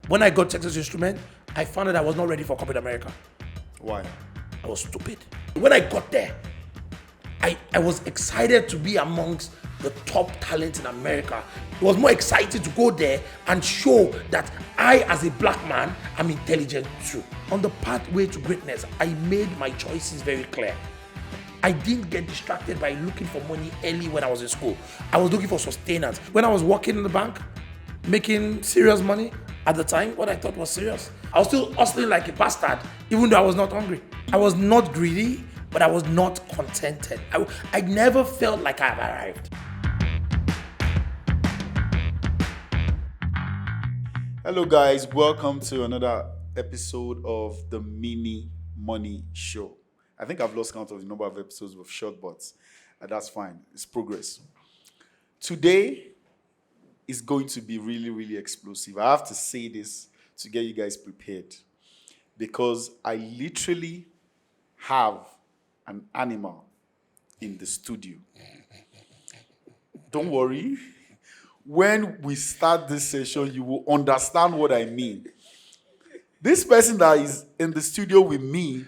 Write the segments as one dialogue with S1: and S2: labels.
S1: When I got Texas Instrument, I found that I was not ready for corporate America.
S2: Why?
S1: I was stupid. When I got there, I was excited to be amongst the top talent in America. It was more exciting to go there and show that I, as a black man, am intelligent too. On the pathway to greatness, I made my choices very clear. I didn't get distracted by looking for money early when I was in school. I was looking for sustenance. When I was working in the bank, making serious money at the time, what I thought was serious, I was still hustling like a bastard, even though I was not hungry. I was not greedy, but I was not contented. I never felt like I've arrived.
S2: Hello guys, welcome to another episode of the Miniemoney show. I think I've lost count of the number of episodes we've shot, but that's fine. It's progress. Today is going to be really, really explosive. I have to say this to get you guys prepared because I literally have an animal in the studio. Don't worry. When we start this session, you will understand what I mean. This person that is in the studio with me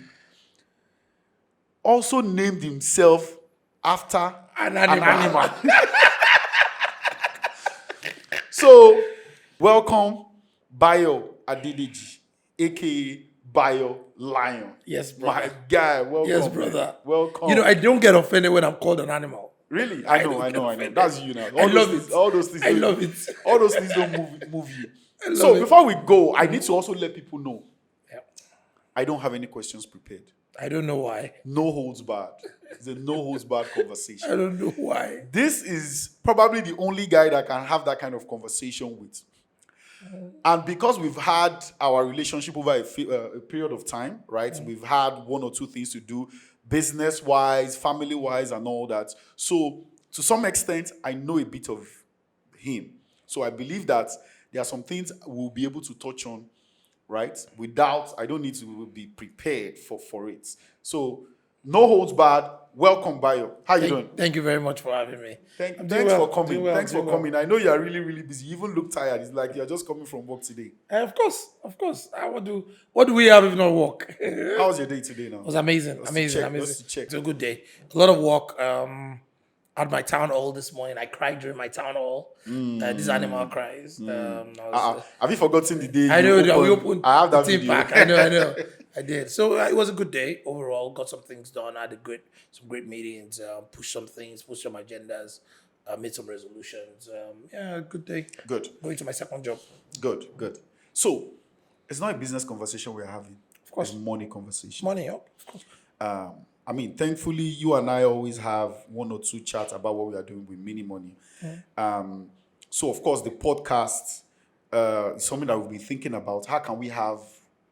S2: also named himself after
S1: An animal.
S2: So, welcome, Bayo Adidiji, aka Bayo Lion.
S1: Yes, brother.
S2: My guy, welcome.
S1: Yes, brother.
S2: Welcome.
S1: You know, I don't get offended when I'm called an animal.
S2: Really? I know.
S1: offended.
S2: That's you now.
S1: I love it.
S2: All those things.
S1: I love it.
S2: All those things don't move you.
S1: I
S2: So
S1: love it.
S2: before we go, I need to also let people know.
S1: Yeah.
S2: I don't have any questions prepared.
S1: I don't know why.
S2: No holds barred. It's a no holds barred
S1: I
S2: conversation.
S1: don't know why.
S2: This is probably the only guy that can have that kind of conversation with. And because we've had our relationship over a period of time, right? We've had one or two things to do, business-wise, family-wise, and all that. So to some extent, I know a bit of him. So I believe that there are some things we'll be able to touch on, right? I don't need to be prepared for it. So no holds barred. Welcome, Bayo. How you doing?
S1: Thank you very much for having me.
S2: Thanks
S1: well,
S2: for coming.
S1: doing well,
S2: Thanks for
S1: doing well.
S2: coming. I know you are really, really busy. You even look tired. It's like you're just coming from work today.
S1: Of course. What do we have if not work?
S2: How was your day today now?
S1: It was amazing.
S2: Just to
S1: Amazing.
S2: check, just to check.
S1: It's a good day. A lot of work. At my town hall this morning, I cried during my town hall. This animal cries.
S2: Have you forgotten the day?
S1: I know we opened
S2: I have that
S1: the theme
S2: video.
S1: park. I know. I did. So it was a good day overall. Got some things done. I had some great meetings. Pushed some things. Pushed some agendas. Made some resolutions. Good day.
S2: Good.
S1: Going to my second job.
S2: Good. So it's not a business conversation we're having.
S1: Of course.
S2: It's money conversation.
S1: Money, of course.
S2: Thankfully, you and I always have one or two chats about what we are doing with Miniemoney. So, of course, the podcast is something that we've been thinking about. How can we have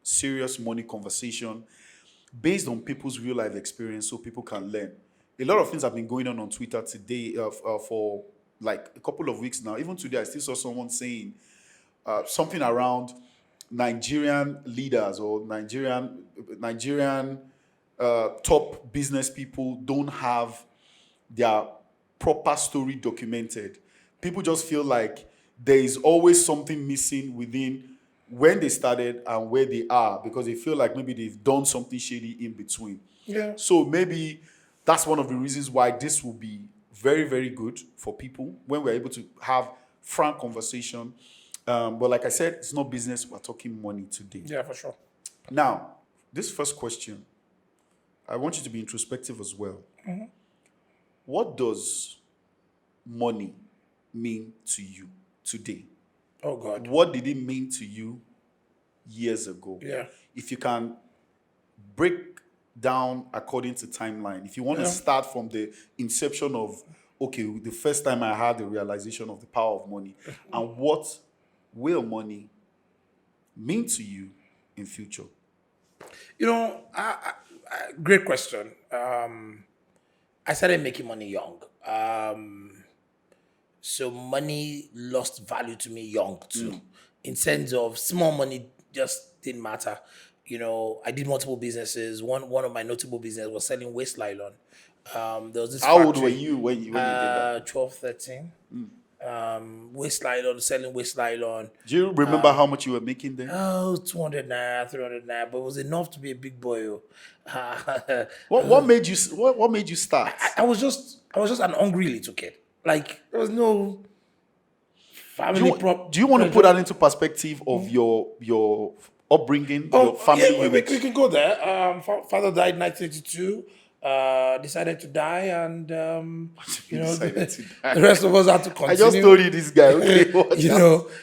S2: serious money conversation based on people's real life experience so people can learn? A lot of things have been going on Twitter today for like a couple of weeks now. Even today, I still saw someone saying something around Nigerian leaders or Nigerian top business people don't have their proper story documented. People just feel like there is always something missing within when they started and where they are because they feel like maybe they've done something shady in between.
S1: Yeah.
S2: So maybe that's one of the reasons why this will be very, very good for people when we're able to have frank conversation. But like I said, it's not business. We're talking money today.
S1: Yeah, for sure.
S2: Now, this first question, I want you to be introspective as well.
S1: Mm-hmm.
S2: What does money mean to you today?
S1: Oh, God.
S2: What did it mean to you years ago?
S1: Yeah.
S2: If you can break down according to timeline, if you want to start from the inception of, okay, the first time I had the realization of the power of money, and what will money mean to you in future?
S1: You know, great question. I started making money young. So money lost value to me young too. In sense of small money just didn't matter. You know, I did multiple businesses. One of my notable businesses was selling waste nylon. There was this
S2: How old
S1: factory,
S2: were you when you did that?
S1: 12, 13. waist nylon, selling waist nylon.
S2: Do you remember how much you were making then?
S1: Oh, 200 naira, 300 naira, but it was enough to be a big boy.
S2: What made you what made you start?
S1: I was just an hungry little kid. Like there was no family
S2: Do you want to put that into perspective of your upbringing, your family
S1: yeah,
S2: unit?
S1: we can go there. Father died 1982. Decided to die, and
S2: Decided to die.
S1: the rest of us had to
S2: I
S1: continue.
S2: just told you this guy. Okay,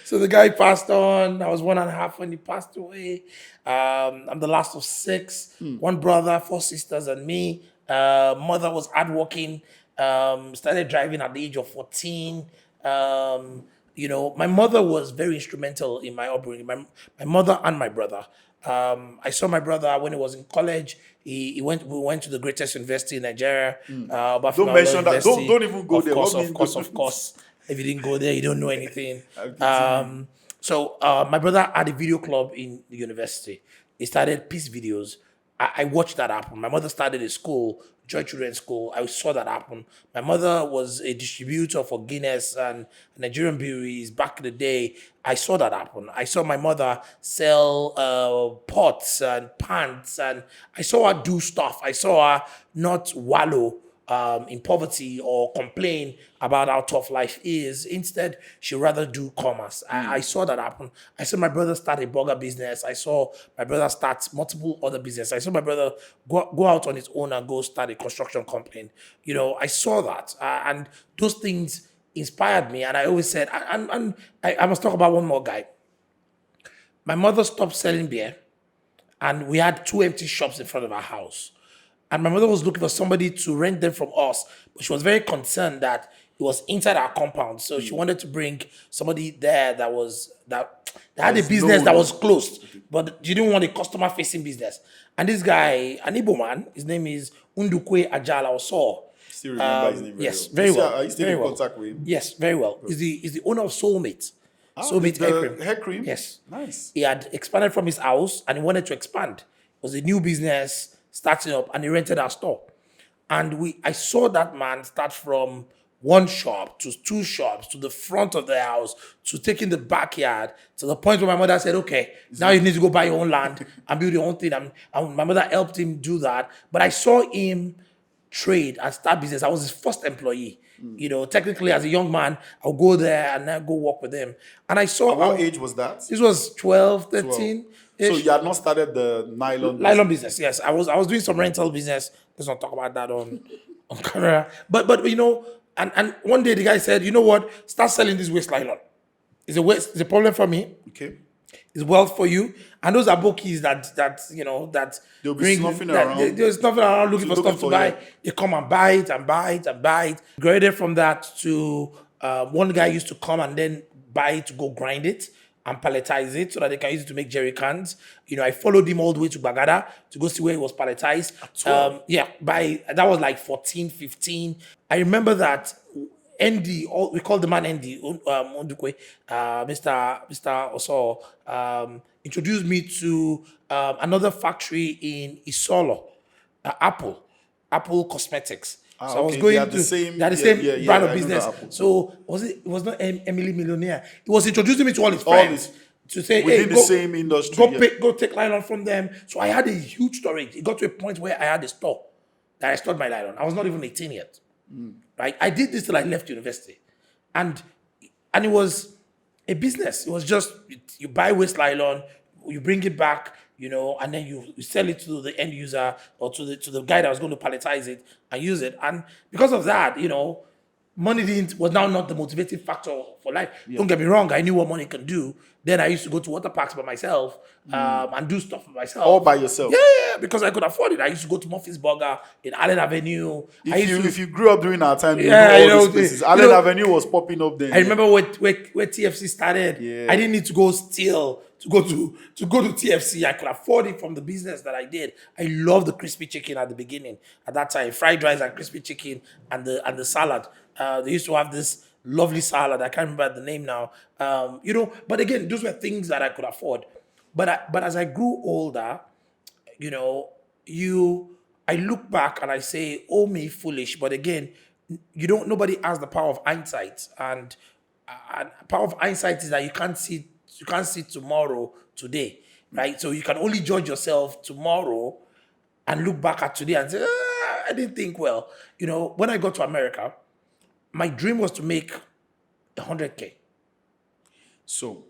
S1: So the guy passed on. I was 1.5 when he passed away. I'm the last of 6. One brother, 4 sisters, and me. Mother was hardworking. Started driving at the age of 14. My mother was very instrumental in my upbringing. My mother and my brother. I saw my brother when he was in college. We went to the greatest university in Nigeria.
S2: Don't mention that. Don't even go there.
S1: Of course. If you didn't go there, you don't know anything. So my brother had a video club in the university. He started peace videos. I watched that happen. My mother started a school, Joy Children's School. I saw that happen. My mother was a distributor for Guinness and Nigerian breweries back in the day. I saw that happen. I saw my mother sell pots and pants, and I saw her do stuff. I saw her not wallow in poverty or complain about how tough life is. Instead, she'd rather do commerce. I saw that happen. I saw my brother start a burger business. I saw my brother start multiple other businesses. I saw my brother go out on his own and go start a construction company. I saw that. And those things inspired me. And I always said, and I must talk about one more guy. My mother stopped selling beer, and we had 2 empty shops in front of our house. And my mother was looking for somebody to rent them from us, but she was very concerned that it was inside our compound. So she wanted to bring somebody there that had a business that was closed, but she didn't want a customer-facing business. And this guy, an Igbo man, his name is Undukwe Ajala Oso.
S2: Still remember his name
S1: Yes,
S2: very
S1: very well.
S2: Are you still in contact with him?
S1: Yes, very well. He's the owner of Soulmate.
S2: Soulmate hair cream?
S1: Yes.
S2: Nice.
S1: He had expanded from his house and he wanted to expand. It was a new business starting up, and he rented our store. And I saw that man start from 1 shop to 2 shops to the front of the house to taking the backyard to the point where my mother said, okay, now you need to go buy your own land and build your own thing. And my mother helped him do that. But I saw him trade and start business. I was his first employee. Technically as a young man, I'll go there and then go work with him. And I saw...
S2: At what age was that?
S1: This was 12, 13. 12.
S2: So you had not started the
S1: nylon business? Yes, I was doing some rental business. Let's not talk about that on camera. But and one day the guy said, you know what? Start selling this waste nylon. It's a problem for me.
S2: Okay.
S1: It's wealth for you. And those are bookies that
S2: they'll be snuffing around.
S1: They're snuffing around looking for stuff to buy. They come and buy it and buy it and buy it. Graded from that to one guy used to come and then buy it to go grind it and palletize it so that they can use it to make jerry cans. I followed him all the way to Bagada to go see where it was palletized. That was like 14, 15. I remember that ND, we call the man ND, Ondukwe, Mr. Oso, introduced me to another factory in Isolo, Apple Cosmetics. So I was going to the same brand of business. So it was not Emily Millionaire. It was introducing me to all his friends to say,
S2: within the same industry.
S1: Go take nylon from them. So I had a huge storage. It got to a point where I had a store that I stored my nylon. I was not even 18 yet. Right? I did this till I left university. And it was a business. It was just, you buy waste nylon, you bring it back, and then you sell it to the end user or to the guy that was going to palletize it and use it. And because of that, money was now not the motivating factor for life. Yeah. Don't get me wrong, I knew what money can do. Then I used to go to water parks by myself and do stuff for myself.
S2: All by yourself?
S1: Yeah, because I could afford it. I used to go to Murphy's Burger in Allen Avenue.
S2: If you grew up during our time, you know all these places. Allen Avenue was popping up then.
S1: I remember where TFC started. Yeah. I didn't need to go steal to go to TFC. I could afford it from the business that I did. I loved the crispy chicken at the beginning. At that time, fried rice and crispy chicken and the salad. They used to have this lovely salad. I can't remember the name now. But again, those were things that I could afford. But as I grew older, I look back and I say, oh me foolish. But again, nobody has the power of hindsight. And and power of hindsight is that you can't see tomorrow today, right? So you can only judge yourself tomorrow and look back at today and say, I didn't think well. When I got to America, my dream was to make 100K.
S2: So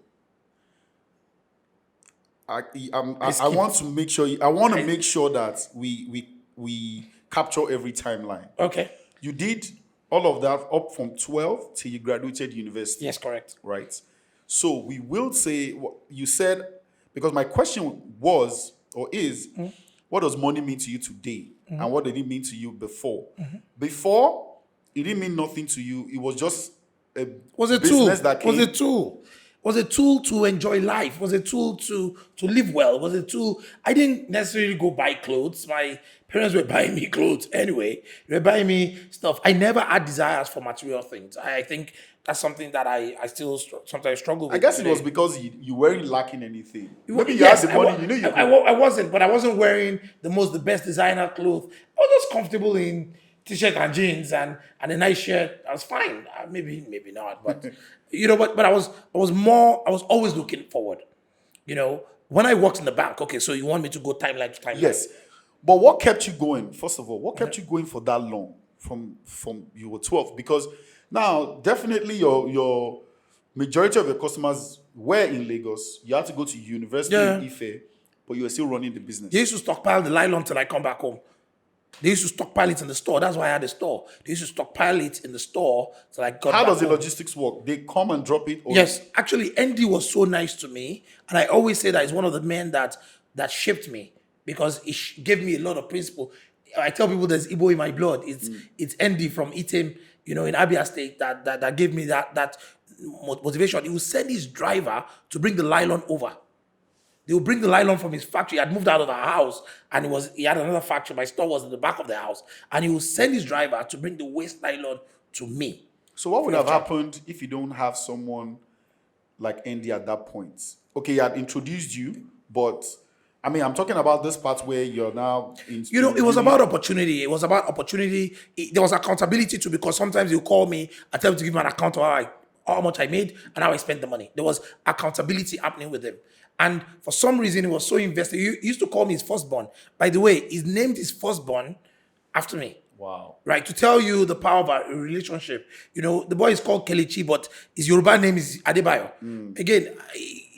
S2: I want to make sure that we capture every timeline.
S1: Okay.
S2: You did all of that up from 12 till you graduated university.
S1: Yes, correct.
S2: Right. So we will say what you said, because my question was or is, what does money mean to you today? And what did it mean to you before? Before, it didn't mean nothing to you. It was just a business that came.
S1: Was a tool to enjoy life. Was a tool to live well. Was a tool. I didn't necessarily go buy clothes. My parents were buying me clothes anyway. They were buying me stuff. I never had desires for material things. I think that's something that I still sometimes struggle with.
S2: I guys
S1: today.
S2: It was because you weren't lacking anything. Maybe you
S1: Yes,
S2: had the money.
S1: I wasn't, but I wasn't wearing the best designer clothes. I was just comfortable in t-shirt and jeans and a nice shirt. I was fine. Maybe not, but but I was always looking forward. When I worked in the bank. Okay, so you want me to go timeline to timeline?
S2: Yes, but what kept you going? First of all, what kept you going for that long? From you were 12, because now definitely your majority of your customers were in Lagos. You had to go to university in Ife, but you were still running the business.
S1: They used to stockpile the nylon till I come back home. They used to stockpile it in the store. That's why I had a store. They used to stockpile it in the store till I got back home.
S2: How does the logistics work? They come and drop it? Or
S1: Yes, actually, Andy was so nice to me, and I always say that he's one of the men that shaped me, because he gave me a lot of principle. I tell people there's Igbo in my blood. It's Andy from Item, in Abia State that gave me that motivation. He would send his driver to bring the nylon over. They would bring the nylon from his factory. He had moved out of the house, and he had another factory. My store was in the back of the house, and he would send his driver to bring the waste nylon to me.
S2: So what would have happened if you don't have someone like Andy at that point? Okay, he had introduced you, but I'm talking about this part where you're now in.
S1: It was about opportunity. It was about opportunity. There was accountability too, because sometimes you call me, I tell him to give me an account of how much I made and how I spent the money. There was accountability happening with him. And for some reason, he was so invested. He used to call me his firstborn. By the way, he named his firstborn after me.
S2: Wow.
S1: Right, to tell you the power of our relationship. The boy is called Kelechi, but his Yoruba name is Adebayo. Again,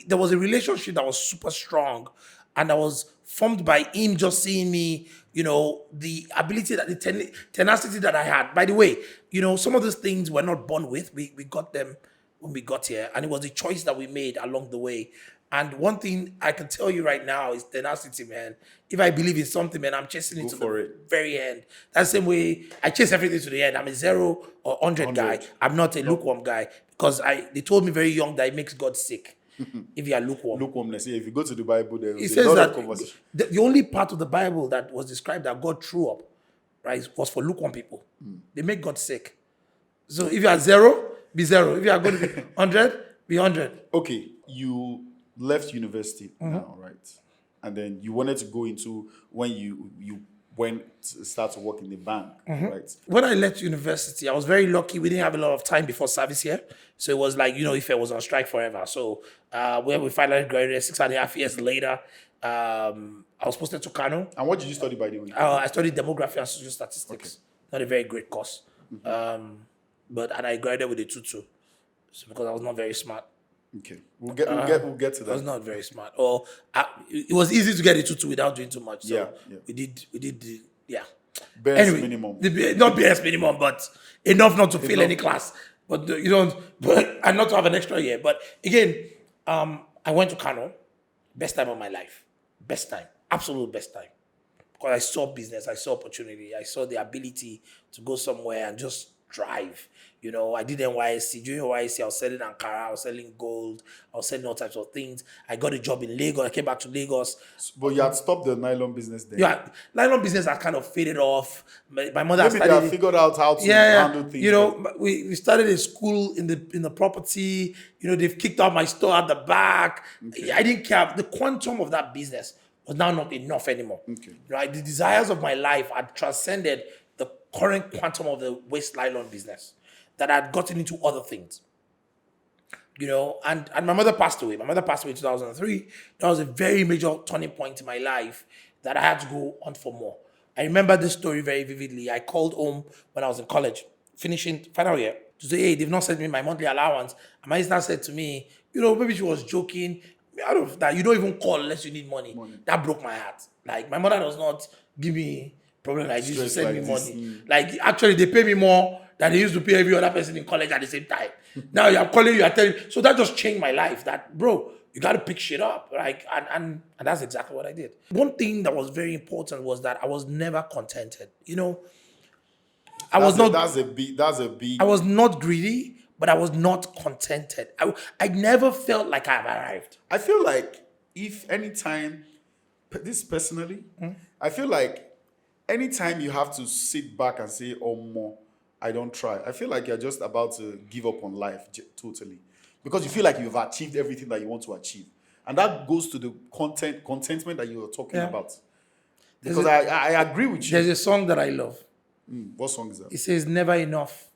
S1: there was a relationship that was super strong, and that was formed by him just seeing me, the ability, the tenacity that I had. By the way, some of those things we're not born with. We got them when we got here, and it was the choice that we made along the way. And one thing I can tell you right now is tenacity, man. If I believe in something, man, I'm chasing it to the very end. That's the same way I chase everything to the end. I'm a 0 or 100 guy. I'm not a lukewarm guy, because they told me very young that it makes God sick if you are lukewarm.
S2: Lukewarmness. Yeah, if you go to the Bible, there's
S1: a
S2: lot
S1: that
S2: of conversation.
S1: the only part of the Bible that was described that God threw up, right, was for lukewarm people. They make God sick. So if you are 0, be 0. If you are going to be 100, be 100.
S2: Okay, you left university now, right? And then you wanted to go into when you went to start to work in the bank, right?
S1: When I left university, I was very lucky. We didn't have a lot of time before service here. So it was like, if I was on strike forever. So when we finally graduated 6.5 years later, I was posted to Kano.
S2: And what did you study, by the way?
S1: I studied demography and social statistics. Not a very great course. But I graduated with a 2.2. So because I was not very smart.
S2: Okay, we'll get to that.
S1: I was not very smart. Or it was easy to get a 2.2 without doing too much. So
S2: yeah.
S1: we did the
S2: Bare minimum.
S1: Not bare minimum, but enough not to fail any class. But and not to have an extra year. But again, I went to Kano. Best time of my life. Best time. Absolute best time. Because I saw business, I saw opportunity, I saw the ability to go somewhere and just drive. I did NYSC. During NYSC, I was selling Ankara, I was selling gold, I was selling all types of things. I got a job in Lagos. I came back to Lagos.
S2: But you had stopped the nylon business then?
S1: Yeah, nylon business had kind of faded off. My mother
S2: Maybe they have figured out how to handle things.
S1: We started a school in the property. They've kicked out my store at the back. Okay. I didn't care. The quantum of that business was now not enough anymore.
S2: Okay.
S1: Right? The desires of my life had transcended the current quantum of the waste nylon business, that I had gotten into other things. you know, and my mother passed away. My mother passed away in 2003. That was a very major turning point in my life that I had to go on for more. I remember this story very vividly. I called home when I was in college, finishing final year, to say, hey, they've not sent me my monthly allowance. And my sister said to me, you know, maybe she was joking. Out of that, you don't even call unless you need money. That broke my heart. Like, my mother does not give me problem like this to
S2: Stress
S1: send
S2: like
S1: me
S2: this,
S1: money. Like, actually, they pay me more than they used to pay every other person in college at the same time. Now you're calling, you're telling. So that just changed my life. That, bro, you got to pick shit up. Like, and that's exactly what I did. One thing that was very important was that I was never contented. You know, I was not.
S2: That's a big.
S1: I was not greedy, but I was not contented. I never felt like I've arrived.
S2: I feel like if anytime, this personally, I feel like anytime you have to sit back and say, oh, more, I don't try. I feel like you're just about to give up on life totally. Because you feel like you've achieved everything that you want to achieve. And that goes to the contentment that you were talking about. Because I agree with you.
S1: There's a song that I love.
S2: What song is that?
S1: It says Never Enough.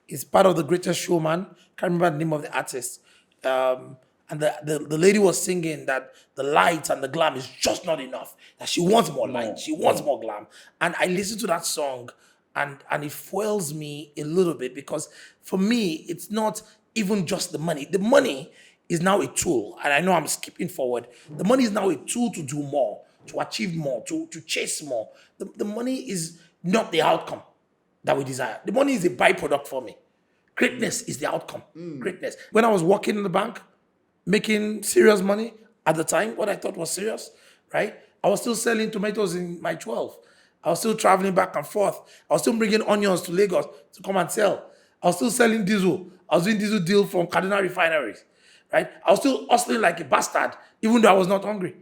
S1: It's part of The Greatest Showman. Can't remember the name of the artist. And the lady was singing that the light and the glam is just not enough. That she wants more light. She wants more glam. And I listened to that song and it fuels me a little bit because for me, it's not even just the money. The money is now a tool. And I know I'm skipping forward. The money is now a tool to do more, to achieve more, to chase more. The money is not the outcome that we desire. The money is a byproduct for me. Greatness is the outcome. Greatness. When I was working in the bank, making serious money at the time, what I thought was serious, right? I was still selling tomatoes in my 12. I was still traveling back and forth. I was still bringing onions to Lagos to come and sell. I was still selling diesel. I was doing diesel deal from Cardinal refineries, right? I was still hustling like a bastard, even though I was not hungry.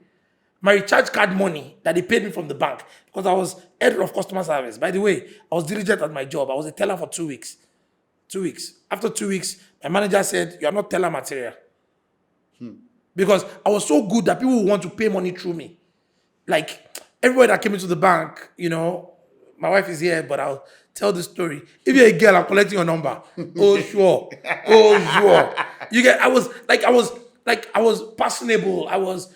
S1: My recharge card money that they paid me from the bank, because I was head of customer service. By the way, I was diligent at my job. I was a teller for 2 weeks. 2 weeks. After 2 weeks, my manager said, you are not teller material. Because I was so good that people would want to pay money through me. Like, everybody that came into the bank, you know, my wife is here, but I'll tell the story. If you're a girl, I'm collecting your number. Oh, sure. Oh, sure. You get, I was personable. I was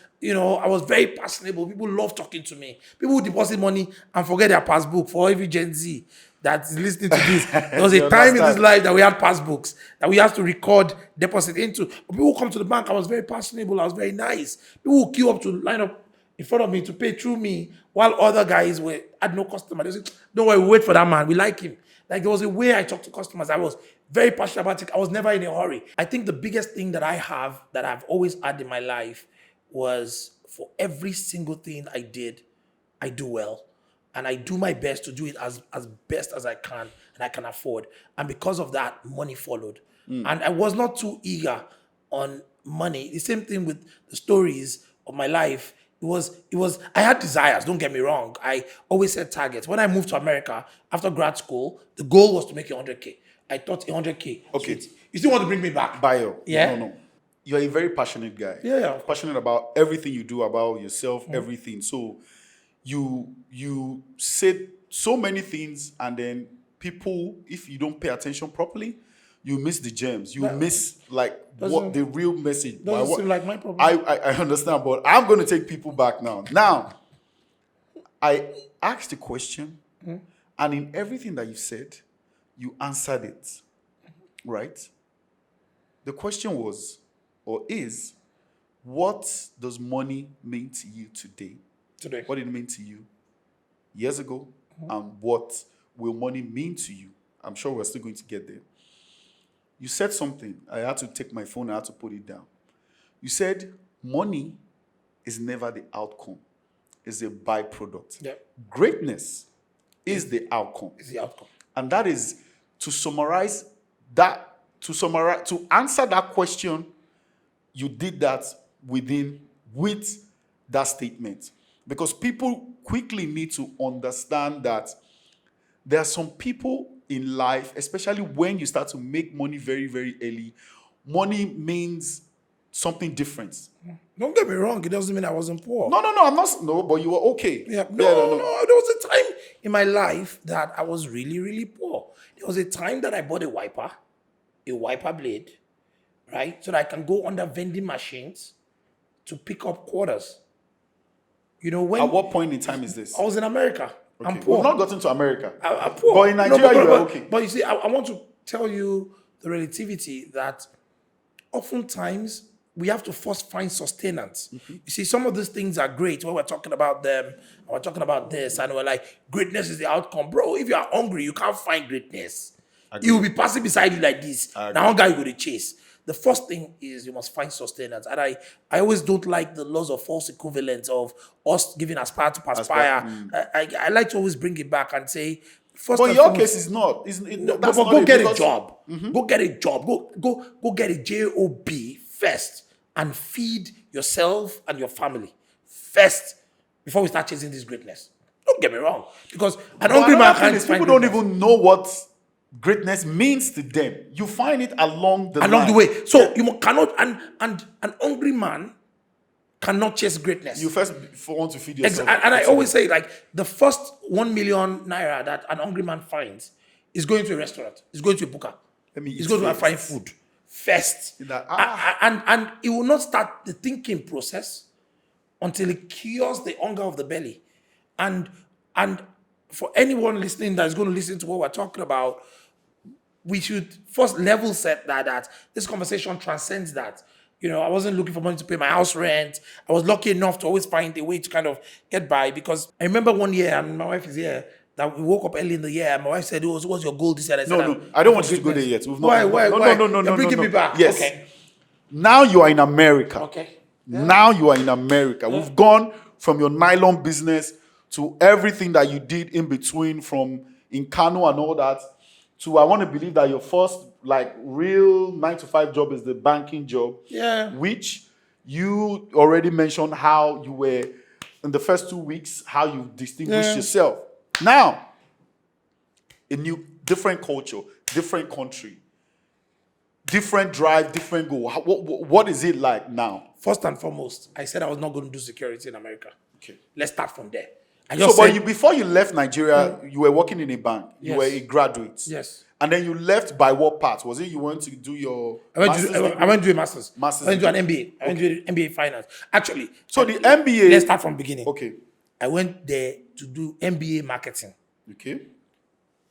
S1: very personable. People love talking to me. People who deposit money and forget their passbook. For every Gen Z that's listening to this, there was a time in this life that we had passbooks that we had to record deposit into. But people who come to the bank, I was very personable. I was very nice. People who queue up to line up in front of me to pay through me, while other guys had no customer. They said, don't worry, we'll wait for that man. We like him. Like, there was a way I talked to customers. I was very passionate about it. I was never in a hurry. I think the biggest thing that I have, that I've always had in my life, was for every single thing I did, I do well. And I do my best to do it as best as I can and I can afford. And because of that, money followed. And I was not too eager on money. The same thing with the stories of my life. I had desires, don't get me wrong. I always set targets. When I moved to America after grad school, the goal was to make 100K. I thought 100K.
S2: Okay.
S1: Sweet. You still want to bring me back?
S2: Bayo.
S1: Yeah?
S2: No. You're a very passionate guy.
S1: Yeah.
S2: Passionate about everything you do, about yourself, everything. So you said so many things, and then people, if you don't pay attention properly, you miss the gems. You miss what the real message.
S1: Doesn't seem like my problem.
S2: I understand, but I'm going to take people back now. Now, I asked a question, and in everything that you said, you answered it, right? The question was, or is, what does money mean to you today? What did it mean to you years ago? And what will money mean to you? I'm sure we're still going to get there. You said something. I had to take my phone. I had to put it down. You said money is never the outcome. It's a byproduct.
S1: Yeah.
S2: Greatness is the outcome.
S1: It's the outcome.
S2: And that is to summarize that, to answer that question, you did that with that statement. Because people quickly need to understand that there are some people in life, especially when you start to make money very, very early, money means something different.
S1: Don't get me wrong, it doesn't mean I wasn't poor.
S2: No, I'm not. No, but you were okay.
S1: No. There was a time in my life that I was really, really poor. There was a time that I bought a wiper blade, right? So that I can go under vending machines to pick up quarters. You know, when
S2: At what point in time is this?
S1: I was in America.
S2: Okay.
S1: I'm poor.
S2: We've not gotten to America.
S1: I'm poor.
S2: But in Nigeria, you are okay.
S1: But you see, I want to tell you the relativity that oftentimes we have to first find sustenance. You see, some of these things are great when we're talking about them, and we're talking about this, and we're like, greatness is the outcome. Bro, if you are hungry, you can't find greatness. It will be passing beside you like this. Now, hunger you go to chase. The first thing is you must find sustenance. And I always don't like the laws of false equivalence of us giving aspire to perspire. I like to always bring it back and say, first.
S2: But in your case, it's not.
S1: But go get a job. Go get a job. Go get a job first and feed yourself and your family first before we start chasing this greatness. Don't get me wrong, because an hungry man can't.
S2: People don't even know what greatness means to them. You find it along the
S1: way. So you cannot, and an hungry man cannot chase greatness.
S2: You first want to feed yourself.
S1: And I always say, like, the first 1 million naira that an hungry man finds is going to a restaurant. Is going to a buka. He's going to find food first. And it will not start the thinking process until it cures the hunger of the belly. And for anyone listening that is going to listen to what we're talking about, we should first level set that this conversation transcends that. You know, I wasn't looking for money to pay my house rent. I was lucky enough to always find a way to kind of get by, because I remember one year, and my wife is here, that we woke up early in the year, and my wife said, what's your goal this year? I said,
S2: no, I don't want you to go there yet.
S1: Why? No. You're bringing me back.
S2: Yes.
S1: Okay.
S2: Now you are in America.
S1: Okay.
S2: Yeah. Now you are in America. Yeah. We've gone from your nylon business to everything that you did in between, from in Kano and all that, to I want to believe that your first like real 9-to-5 job is the banking job. Yeah. Which you already mentioned how you were in the first 2 weeks, how you distinguished yourself. Now, a new, different culture, different country, different drive, different goal. What is it like now?
S1: First and foremost, I said I was not going to do security in America. Okay. Let's start from there.
S2: Before you left Nigeria, you were working in a bank. You were a graduate.
S1: Yes.
S2: And then you left by what part? Was it you went to do your
S1: I went to do a master's. I went to an MBA. I went to do MBA finance. Actually.
S2: So the MBA...
S1: Let's start from the beginning.
S2: Okay.
S1: I went there to do MBA marketing.
S2: Okay.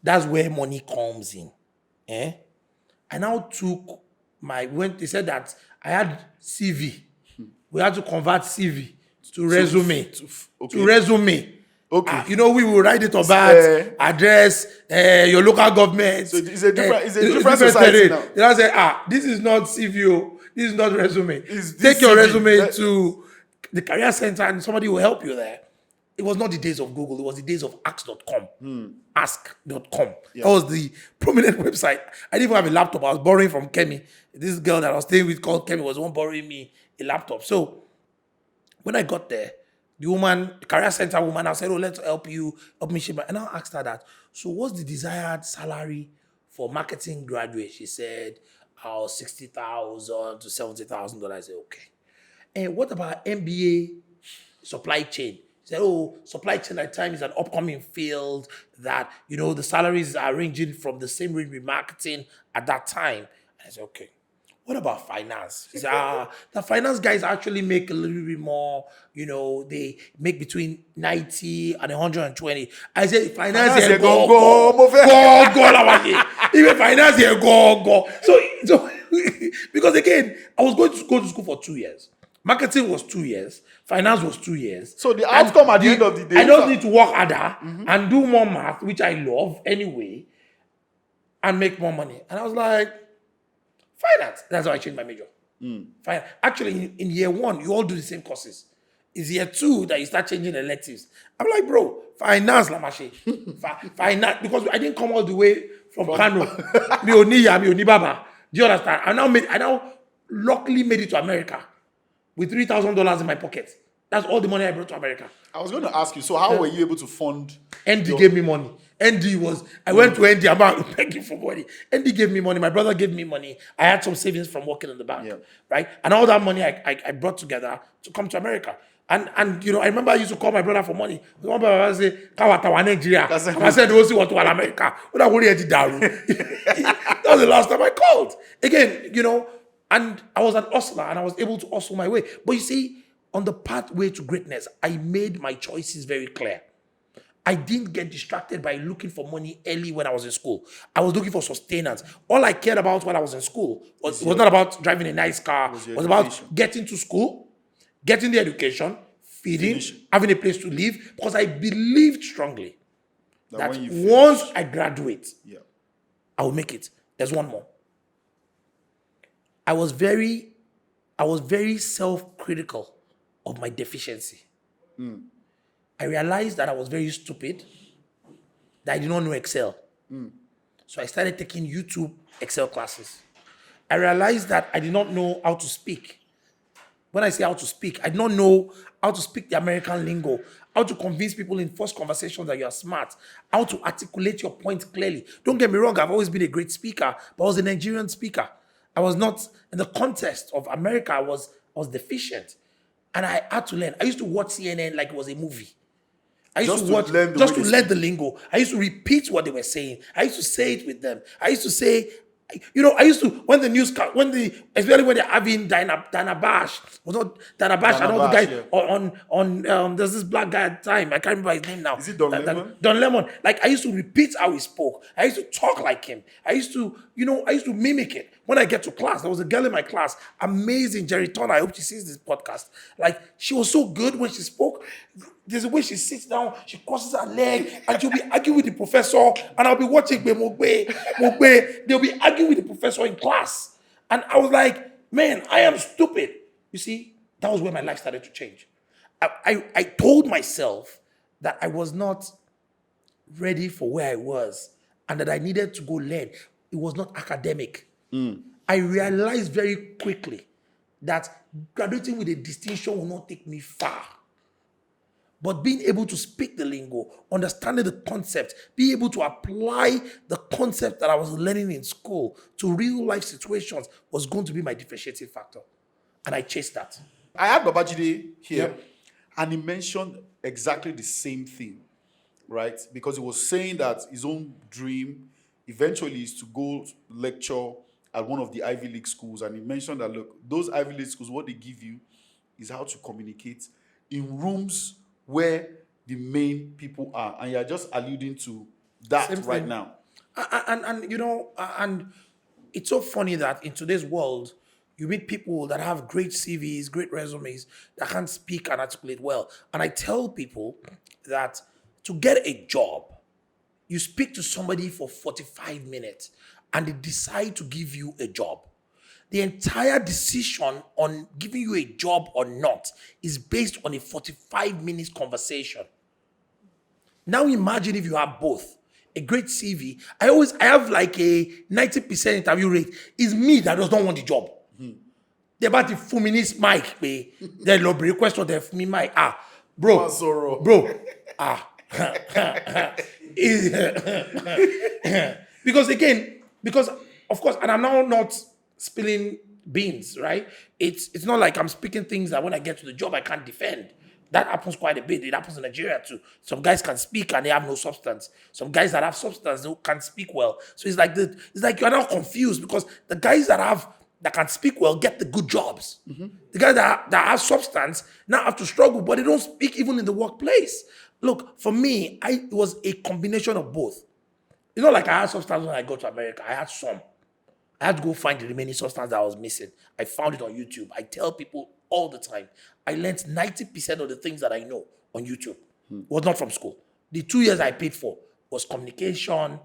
S1: That's where money comes in. I now took they said that I had CV. We had to convert CV to resume. To resume. Okay. You know, we will write it about address, your local government.
S2: So it's a different society now.
S1: They say, this is not CV, this is not resume. Take your resume to the career center and somebody will help you there. It was not the days of Google, it was the days of ask.com. Ask.com. Yeah. That was the prominent website. I didn't even have a laptop. I was borrowing from Kemi. This girl that I was staying with called Kemi was the one borrowing me a laptop. So when I got there, the career center woman, I said, let's help me shape. And I asked her that, so what's the desired salary for marketing graduates? She said, $60,000 to $70,000. I said, okay. And what about MBA supply chain? She said, supply chain at times is an upcoming field that, the salaries are ranging from the same range with marketing at that time. And I said, okay. What about finance? She said, the finance guys actually make a little bit more, they make between 90 and 120. I said, finance here, go. Even finance here, go. So because again, I was going to go to school for 2 years. Marketing was 2 years. Finance was 2 years.
S2: So the outcome at the end of the day,
S1: I just need to work harder and do more math, which I love anyway, and make more money. And I was like, finance. That's how I changed my major. Finance. Actually, in year 1, you all do the same courses. It's year 2 that you start changing electives. I'm like, bro, finance, Lamache. Finance, because I didn't come all the way from Kano. Mi oni baba. Do you understand? I now luckily made it to America with $3,000 in my pocket. That's all the money I brought to America.
S2: I was going to ask you, so how were you able to fund?
S1: ND gave me money. I went to ND, I'm begging for money. ND gave me money. My brother gave me money. I had some savings from working in the bank, right? And all that money I brought together to come to America. And I remember I used to call my brother for money. One brother would say, Kawata Nigeria. I said, "We'll see what to America." That was the last time I called. Again, And I was an hustler and I was able to hustle my way. But you see, on the pathway to greatness, I made my choices very clear. I didn't get distracted by looking for money early when I was in school. I was looking for sustenance. All I cared about when I was in school was not about driving a nice car. It was about getting to school, getting the education, feeding, having a place to live. Because I believed strongly that once I graduate, I will make it. There's one more. I was very self-critical of my deficiency. I realized that I was very stupid, that I did not know Excel. So I started taking YouTube Excel classes. I realized that I did not know how to speak. When I say how to speak, I did not know how to speak the American lingo, how to convince people in first conversations that you are smart, how to articulate your point clearly. Don't get me wrong, I've always been a great speaker, but I was a Nigerian speaker. I was not, in the context of America, I was deficient. And I had to learn. I used to watch CNN like it was a movie. I used to watch just to learn the lingo. I used to repeat what they were saying. I used to say it with them. I used to say, I used to, especially when they're having Dana Bash, was not Dana Bash and all the guys on there's this black guy at the time. I can't remember his name now.
S2: Is it Don Lemon?
S1: Don Lemon. Like, I used to repeat how he spoke. I used to talk like him. I used to mimic it. When I get to class, there was a girl in my class, amazing, Jerry Turner. I hope she sees this podcast. Like, she was so good when she spoke. There's a way she sits down, she crosses her leg, and she'll be arguing with the professor, and I'll be watching Mogbe. They'll be arguing with the professor in class. And I was like, man, I am stupid. You see, that was where my life started to change. I told myself that I was not ready for where I was, and that I needed to go learn. It was not academic. I realized very quickly that graduating with a distinction will not take me far. But being able to speak the lingo, understanding the concept, being able to apply the concept that I was learning in school to real life situations was going to be my differentiating factor. And I chased that.
S2: I had Babajide here, and he mentioned exactly the same thing, right? Because he was saying that his own dream eventually is to go lecture at one of the Ivy League schools. And he mentioned that, look, those Ivy League schools, what they give you is how to communicate in rooms where the main people are. And you're just alluding to that right now.
S1: And it's so funny that in today's world, you meet people that have great CVs, great resumes, that can't speak and articulate well. And I tell people that to get a job, you speak to somebody for 45 minutes and they decide to give you a job. The entire decision on giving you a job or not is based on a 45 minutes conversation. Now imagine if you have both. A great CV. I have like a 90% interview rate. It's me that does not want the job. The about the feminist mic, the request of the feminist mic. Bro. Because of course, and I'm now not spilling beans, right? It's not like I'm speaking things that when I get to the job I can't defend. That happens quite a bit. It happens in Nigeria too. Some guys can speak and they have no substance. Some guys that have substance they can't speak well. So it's like you're now confused because the guys that can speak well get the good jobs. The guys that have substance now have to struggle, but they don't speak even in the workplace. Look, for me, it was a combination of both. It's not like I had substance when I got to America. I had some. I had to go find the remaining substance that I was missing. I found it on YouTube. I tell people all the time, I learned 90% of the things that I know on YouTube. It was not from school. The 2 years I paid for was communication,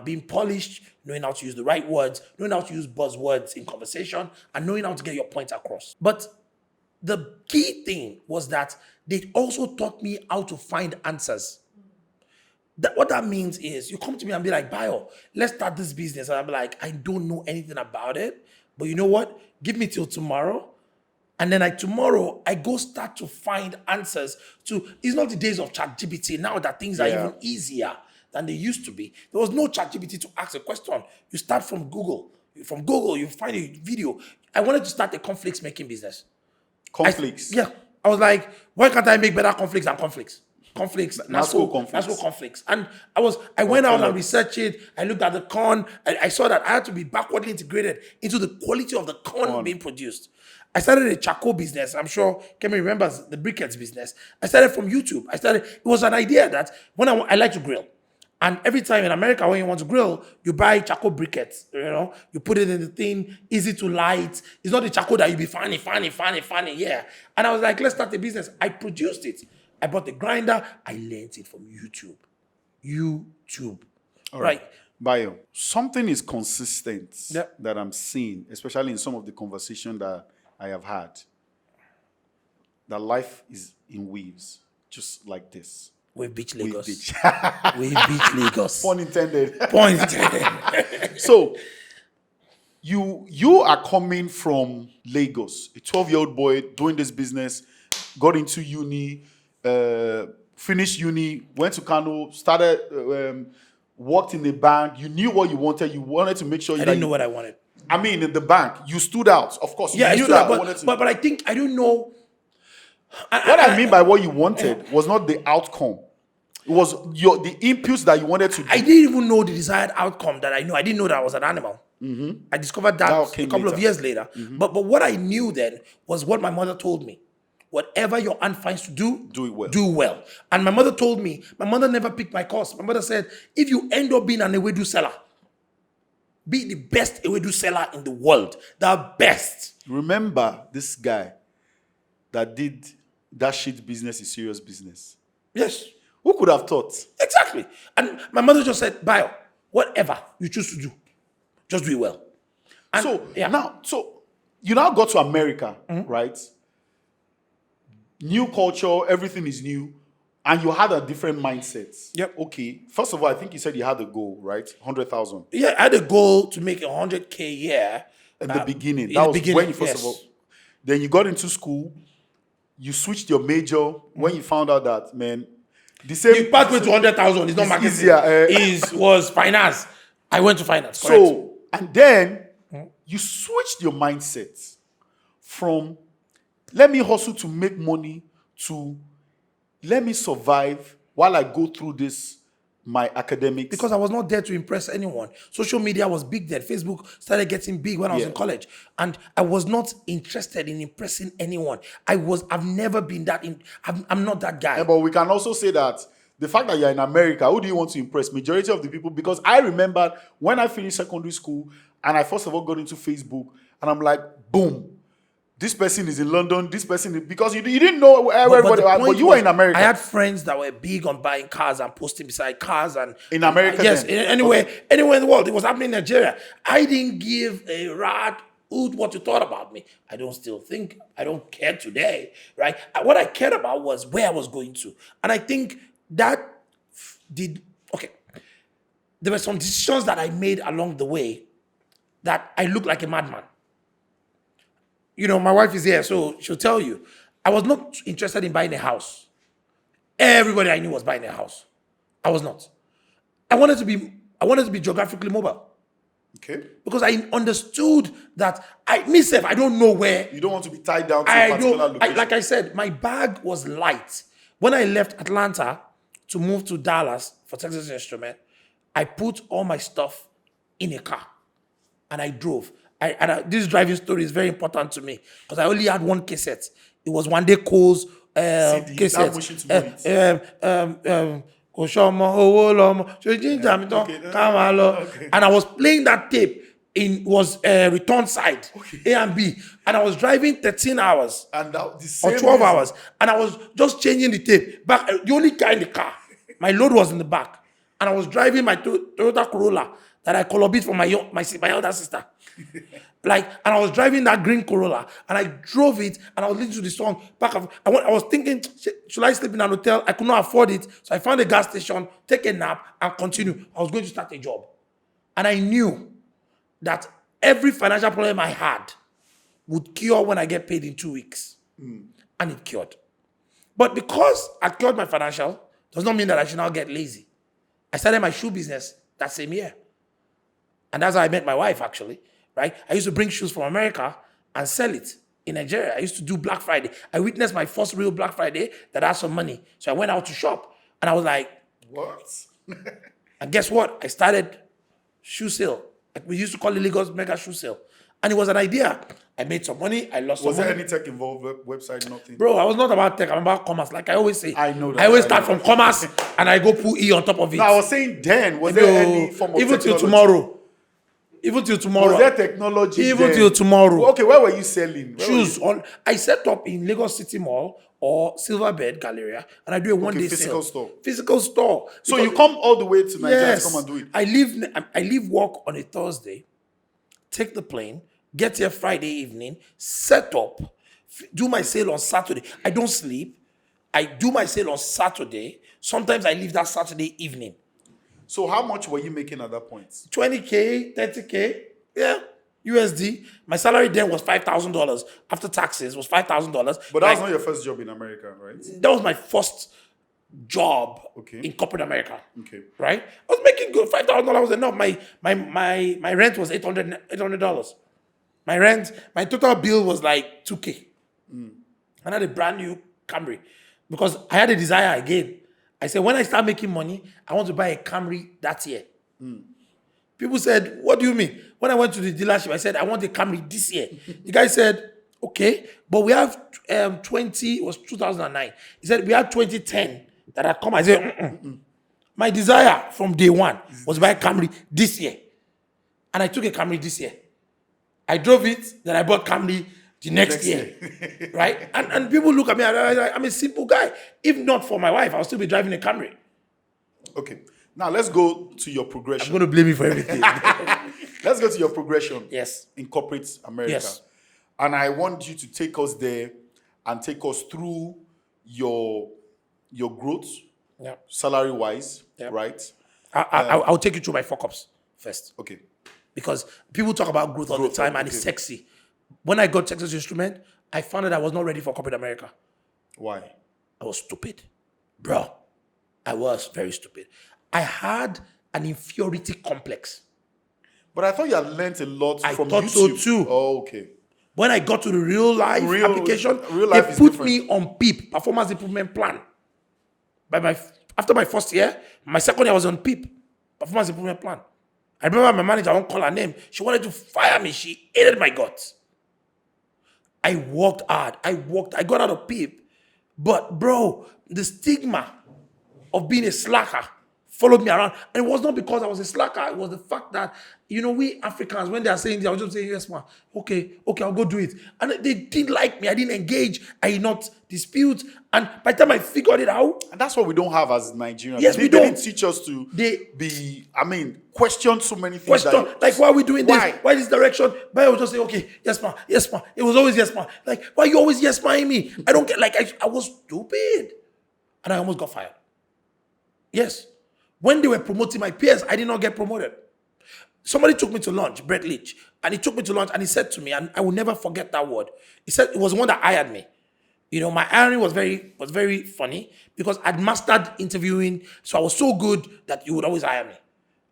S1: being polished, knowing how to use the right words, knowing how to use buzzwords in conversation, and knowing how to get your point across. But the key thing was that they also taught me how to find answers. What that means is you come to me and be like, Bayo, let's start this business. And I'm like, I don't know anything about it. But you know what? Give me till tomorrow. And then tomorrow, I go start to find answers to, it's not the days of ChatGPT now that things are even easier than they used to be. There was no ChatGPT to ask a question. You start from Google. From Google, you find a video. I wanted to start a conflicts making business.
S2: Conflicts?
S1: I was like, why can't I make better conflicts than conflicts? conflicts,
S2: NASCO conflicts.
S1: NASCO conflicts. And I went out and researched it. I looked at the corn. I saw that I had to be backwardly integrated into the quality of the corn being produced. I started a charcoal business. I'm sure Kemi remembers the briquettes business. I started from YouTube. It was an idea that when I like to grill. And every time in America, when you want to grill, you buy charcoal briquettes, you put it in the thing, easy to light. It's not the charcoal that you be funny, yeah. And I was like, let's start a business. I produced it. I bought the grinder. I learned it from YouTube.
S2: All right. Bayo, something is consistent that I'm seeing, especially in some of the conversation that I have had, that life is in waves, just like this.
S1: Wave Beach, Lagos.
S2: Wave
S1: Beach, Lagos.
S2: Pun intended.
S1: Pun intended.
S2: So, you are coming from Lagos, a 12-year-old boy doing this business, got into uni, finished uni, went to Kano, started, worked in the bank. You knew what you wanted. You wanted to make sure
S1: I didn't know what I wanted.
S2: I mean, in the bank, you stood out. Of course,
S1: yeah,
S2: you
S1: knew that. But I think I don't know.
S2: What I mean by what you wanted was not the outcome. It was the inputs that you wanted to do.
S1: I didn't even know the desired outcome that I knew. I didn't know that I was an animal. Mm-hmm. I discovered that a couple of years later. Mm-hmm. But what I knew then was what my mother told me. Whatever your aunt finds to do it well. Do well. And my mother told me, my mother never picked my course. My mother said, if you end up being an ewedu seller, be the best ewedu seller in the world. The best.
S2: Remember this guy that did that shit business is serious business.
S1: Yes.
S2: Who could have thought?
S1: Exactly. And my mother just said, Bayo, whatever you choose to do, just do it well. And
S2: so you now got to America, right? New culture, everything is new. And you had a different mindset.
S1: Yep.
S2: Okay. First of all, I think you said you had a goal, right? 100,000.
S1: Yeah, I had a goal to make 100K a year.
S2: In the beginning. That was when you first of all. Then you got into school. You switched your major when you found out that, man, the same
S1: pathway to 100,000 is not marketing. Was finance. I went to finance. Correct.
S2: So, and then you switched your mindset from let me hustle to make money to let me survive while I go through this, my academics.
S1: Because I was not there to impress anyone. Social media was big then. Facebook started getting big when I was in college. And I was not interested in impressing anyone. I've never been that, I'm not that guy.
S2: Yeah, but we can also say that the fact that you're in America, who do you want to impress? Majority of the people, because I remember when I finished secondary school and I first of all got into Facebook and I'm like, boom. This person is in London. This person is, because you didn't know where everybody was, but you were in America.
S1: I had friends that were big on buying cars and posting beside cars and
S2: in America.
S1: Yes, anywhere in the world. It was happening in Nigeria. I didn't give a rat hoot what you thought about me. I don't care today, right? What I cared about was where I was going to, and I think that there were some decisions that I made along the way that I looked like a madman. My wife is here, so she'll tell you. I was not interested in buying a house. Everybody I knew was buying a house. I was not. I wanted to be geographically mobile.
S2: Okay.
S1: Because I understood that I don't know where.
S2: You don't want to be tied down to a particular location.
S1: Like I said, my bag was light. When I left Atlanta to move to Dallas for Texas Instruments, I put all my stuff in a car and I drove. This driving story is very important to me because I only had one cassette. It was One Day Cole's cassette. And I was playing that tape was return side, A and B. And I was driving 13 hours
S2: and
S1: or 12 hours. And I was just changing the tape. Back, the only guy in the car. My load was in the back. And I was driving my Toyota Corolla that I colored from my elder sister. And I was driving that green Corolla and I drove it and I was listening to the song back. I was thinking, should I sleep in an hotel? I could not afford it. So I found a gas station, take a nap and continue. I was going to start a job. And I knew that every financial problem I had would cure when I get paid in 2 weeks. And it cured. But because I cured my financial, does not mean that I should now get lazy. I started my shoe business that same year. And that's how I met my wife, actually, right? I used to bring shoes from America and sell it in Nigeria. I used to do Black Friday. I witnessed my first real Black Friday that had some money. So I went out to shop. And I was like,
S2: What?
S1: and guess what? I started shoe sale. Like we used to call it Lagos Mega Shoe Sale. And it was an idea. I made some money. I lost some
S2: Was there
S1: money.
S2: any tech involved website? Nothing.
S1: Bro, I was not about tech. I'm about commerce. Like I always say.
S2: I know that.
S1: I always start from commerce and I go put E on top of it.
S2: No, I was saying then. Was there any form of
S1: even
S2: technology?
S1: till tomorrow. Even till tomorrow.
S2: Was there technology
S1: Even
S2: then?
S1: till tomorrow.
S2: Okay, where were you selling?
S1: Shoes on. I set up in Lagos City Mall or Silverbed Galleria, and I do a one-day
S2: physical
S1: sale.
S2: store.
S1: Physical store.
S2: So you come all the way to Nigeria to
S1: Yes.
S2: come and do it?
S1: I leave work on a Thursday, take the plane, get here Friday evening, set up, do my sale on Saturday. I don't sleep. I do my sale on Saturday. Sometimes I leave that Saturday evening.
S2: So how much were you making at that point?
S1: 20K, 30K, yeah, USD. My salary then was $5,000. After taxes was $5,000.
S2: But that was not your first job in America, right?
S1: That was my first job
S2: Okay.
S1: in corporate America.
S2: Okay.
S1: Right? I was making good. $5,000 was enough. My rent was $800. My total bill was like 2K. I had a brand new Camry because I had a desire again. I said, when I start making money, I want to buy a Camry that year. People said, what do you mean? When I went to the dealership, I said, I want a Camry this year. The guy said, okay, but we have it was 2009. He said, we have 2010 that had come. I said, My desire from day one was to buy a Camry this year. And I took a Camry this year. I drove it, then I bought Camry the next year. Right? And people look at me, I'm a simple guy. If not for my wife, I'll still be driving a Camry.
S2: Okay. Now let's go to your progression.
S1: I'm going to blame you for everything.
S2: Let's go to your progression.
S1: Yes.
S2: In corporate America.
S1: Yes.
S2: And I want you to take us there and take us through your growth,
S1: Yeah.
S2: salary-wise,
S1: Yeah.
S2: right?
S1: I'll take you through my fuck-ups first.
S2: Okay.
S1: Because people talk about growth all the time and it's sexy. When I got Texas Instrument, I found out I was not ready for corporate America.
S2: Why?
S1: I was stupid. Bro, I was very stupid. I had an inferiority complex.
S2: But I thought you had learned a lot
S1: I
S2: from
S1: thought
S2: YouTube.
S1: so too.
S2: Oh, okay.
S1: When I got to the real life application,
S2: real life
S1: they
S2: is
S1: put
S2: different.
S1: me on PEEP, Performance Improvement Plan. After my first year, my second year was on PEEP, Performance Improvement Plan. I remember my manager, I won't call her name. She wanted to fire me. She hated my guts. I worked hard. I got out of PEEP. But bro, the stigma of being a slacker followed me around. And it was not because I was a slacker. It was the fact that, we Africans, when they are saying this, I was just saying, yes, man. Okay, I'll go do it. And they didn't like me. I didn't engage. I did not dispute. And by the time I figured it out.
S2: And that's what we don't have as Nigerians.
S1: Yes,
S2: They didn't teach us to question so many things.
S1: Like, why are we doing
S2: Why?
S1: this? Why this direction? Bayo would just say, okay, yes, ma. It was always yes, ma. Like, why you always yes, ma me? I don't get, I was stupid. And I almost got fired. Yes. When they were promoting my peers, I did not get promoted. Somebody took me to lunch, Brett Leach, and he took me to lunch and he said to me, and I will never forget that word. He said, it was the one that hired me. My irony was very funny because I'd mastered interviewing, so I was so good that you would always hire me.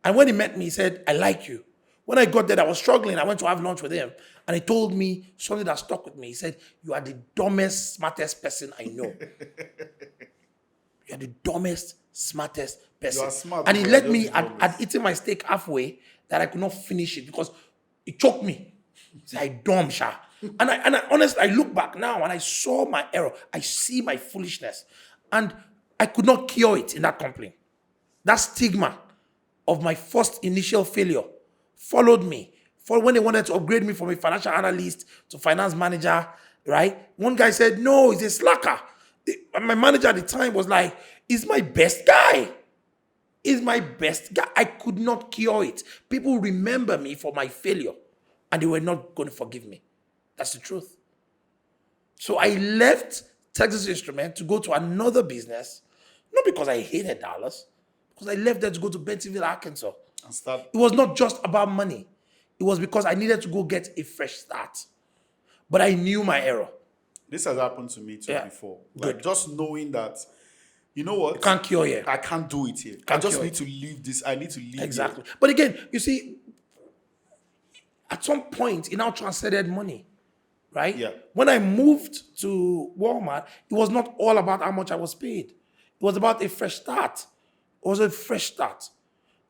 S1: And when he met me, he said, I like you. When I got there, I was struggling. I went to have lunch with him, and he told me something that stuck with me. He said, you are the dumbest, smartest person I know. You are the dumbest, smartest person.
S2: You are smart,
S1: And he
S2: but
S1: let
S2: you're
S1: me,
S2: just the
S1: I'd eaten my steak halfway that I could not finish it because it choked me. So I dumb, sha. And I honestly, I look back now and I saw my error. I see my foolishness. And I could not cure it in that company. That stigma of my first initial failure followed me. For when they wanted to upgrade me from a financial analyst to finance manager, right? One guy said, no, he's a slacker. My manager at the time was like, he's my best guy. He's my best guy. I could not cure it. People remember me for my failure, and they were not going to forgive me. That's the truth. So I left Texas Instrument to go to another business, not because I hated Dallas, because I left there to go to Bentonville, Arkansas.
S2: And start.
S1: It was not just about money. It was because I needed to go get a fresh start. But I knew my error.
S2: This has happened to me too before. Like just knowing that, you know what?
S1: You can't cure here.
S2: I can't do it here. I just need to leave this. I need to leave
S1: Exactly.
S2: here.
S1: But again, you see, at some point, it now transcended money, right?
S2: Yeah.
S1: When I moved to Walmart, it was not all about how much I was paid. It was about a fresh start. It was a fresh start.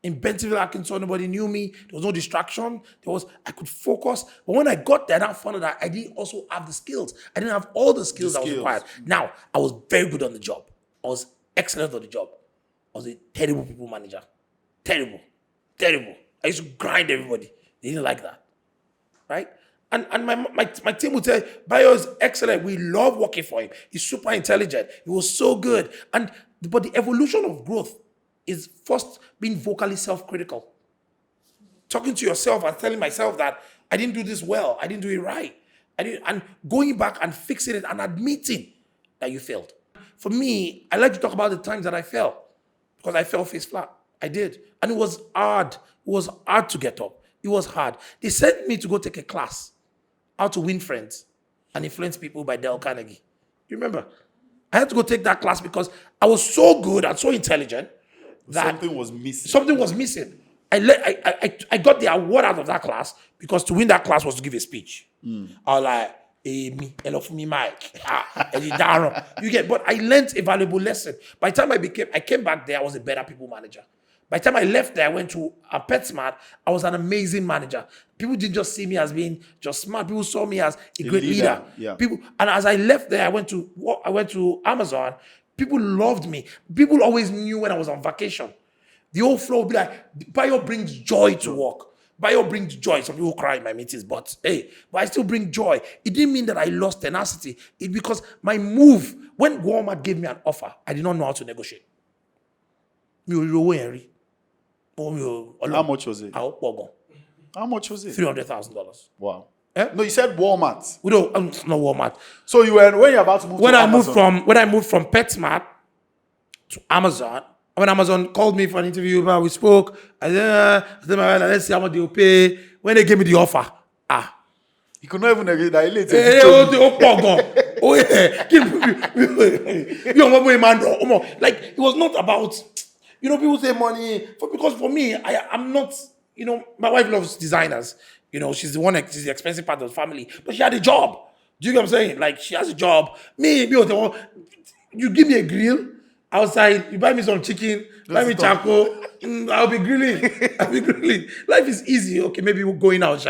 S1: In Bentonville, Arkansas, nobody knew me. There was no distraction. I could focus. But when I got there, I found out that I didn't also have the skills. I didn't have all the skills that was required. Now, I was very good on the job. I was excellent on the job. I was a terrible people manager. Terrible. I used to grind everybody. They didn't like that. Right? And my team would say, Bayo is excellent. We love working for him. He's super intelligent. He was so good. But the evolution of growth is first being vocally self-critical. Talking to yourself and telling myself that I didn't do this well. I didn't do it right. And going back and fixing it and admitting that you failed. For me, I like to talk about the times that I fell. Because I fell face flat. I did. And it was hard. It was hard to get up. It was hard. They sent me to go take a class, How to Win Friends and Influence People by Dale Carnegie. You remember? I had to go take that class because I was so good and so intelligent that
S2: something was missing.
S1: Something was missing. I got the award out of that class because to win that class was to give a speech. I was like, hey, me, hello for me, Mike. You get, but I learned a valuable lesson. By the time I came back there, I was a better people manager. By the time I left there, I went to a PetSmart. I was an amazing manager. People didn't just see me as being just smart. People saw me as a great leader.
S2: Yeah.
S1: People, and as I left there, I went to Amazon. People loved me. People always knew when I was on vacation. The whole floor would be like, Bayo brings joy to work. Bayo brings joy. Some people cry in my meetings, but I still bring joy. It didn't mean that I lost tenacity. It because my move, when Walmart gave me an offer, I did not know how to negotiate.
S2: How much was it? How much was it?
S1: $300,000.
S2: Wow. No, you said Walmart.
S1: No, not Walmart.
S2: So when you're about to move to Amazon.
S1: When I moved from PetSmart to Amazon, when Amazon called me for an interview, we spoke. I said, let's see how much they'll pay. When they gave me the offer,
S2: you could not even agree that
S1: like it was not about, people say money. Because for me, I'm not, my wife loves designers. She's the expensive part of the family. But she had a job. Do you get what I'm saying? Like, she has a job. Me, you give me a grill outside, you buy me some chicken, buy me charcoal, I'll be grilling. Life is easy. Okay, maybe we're going out,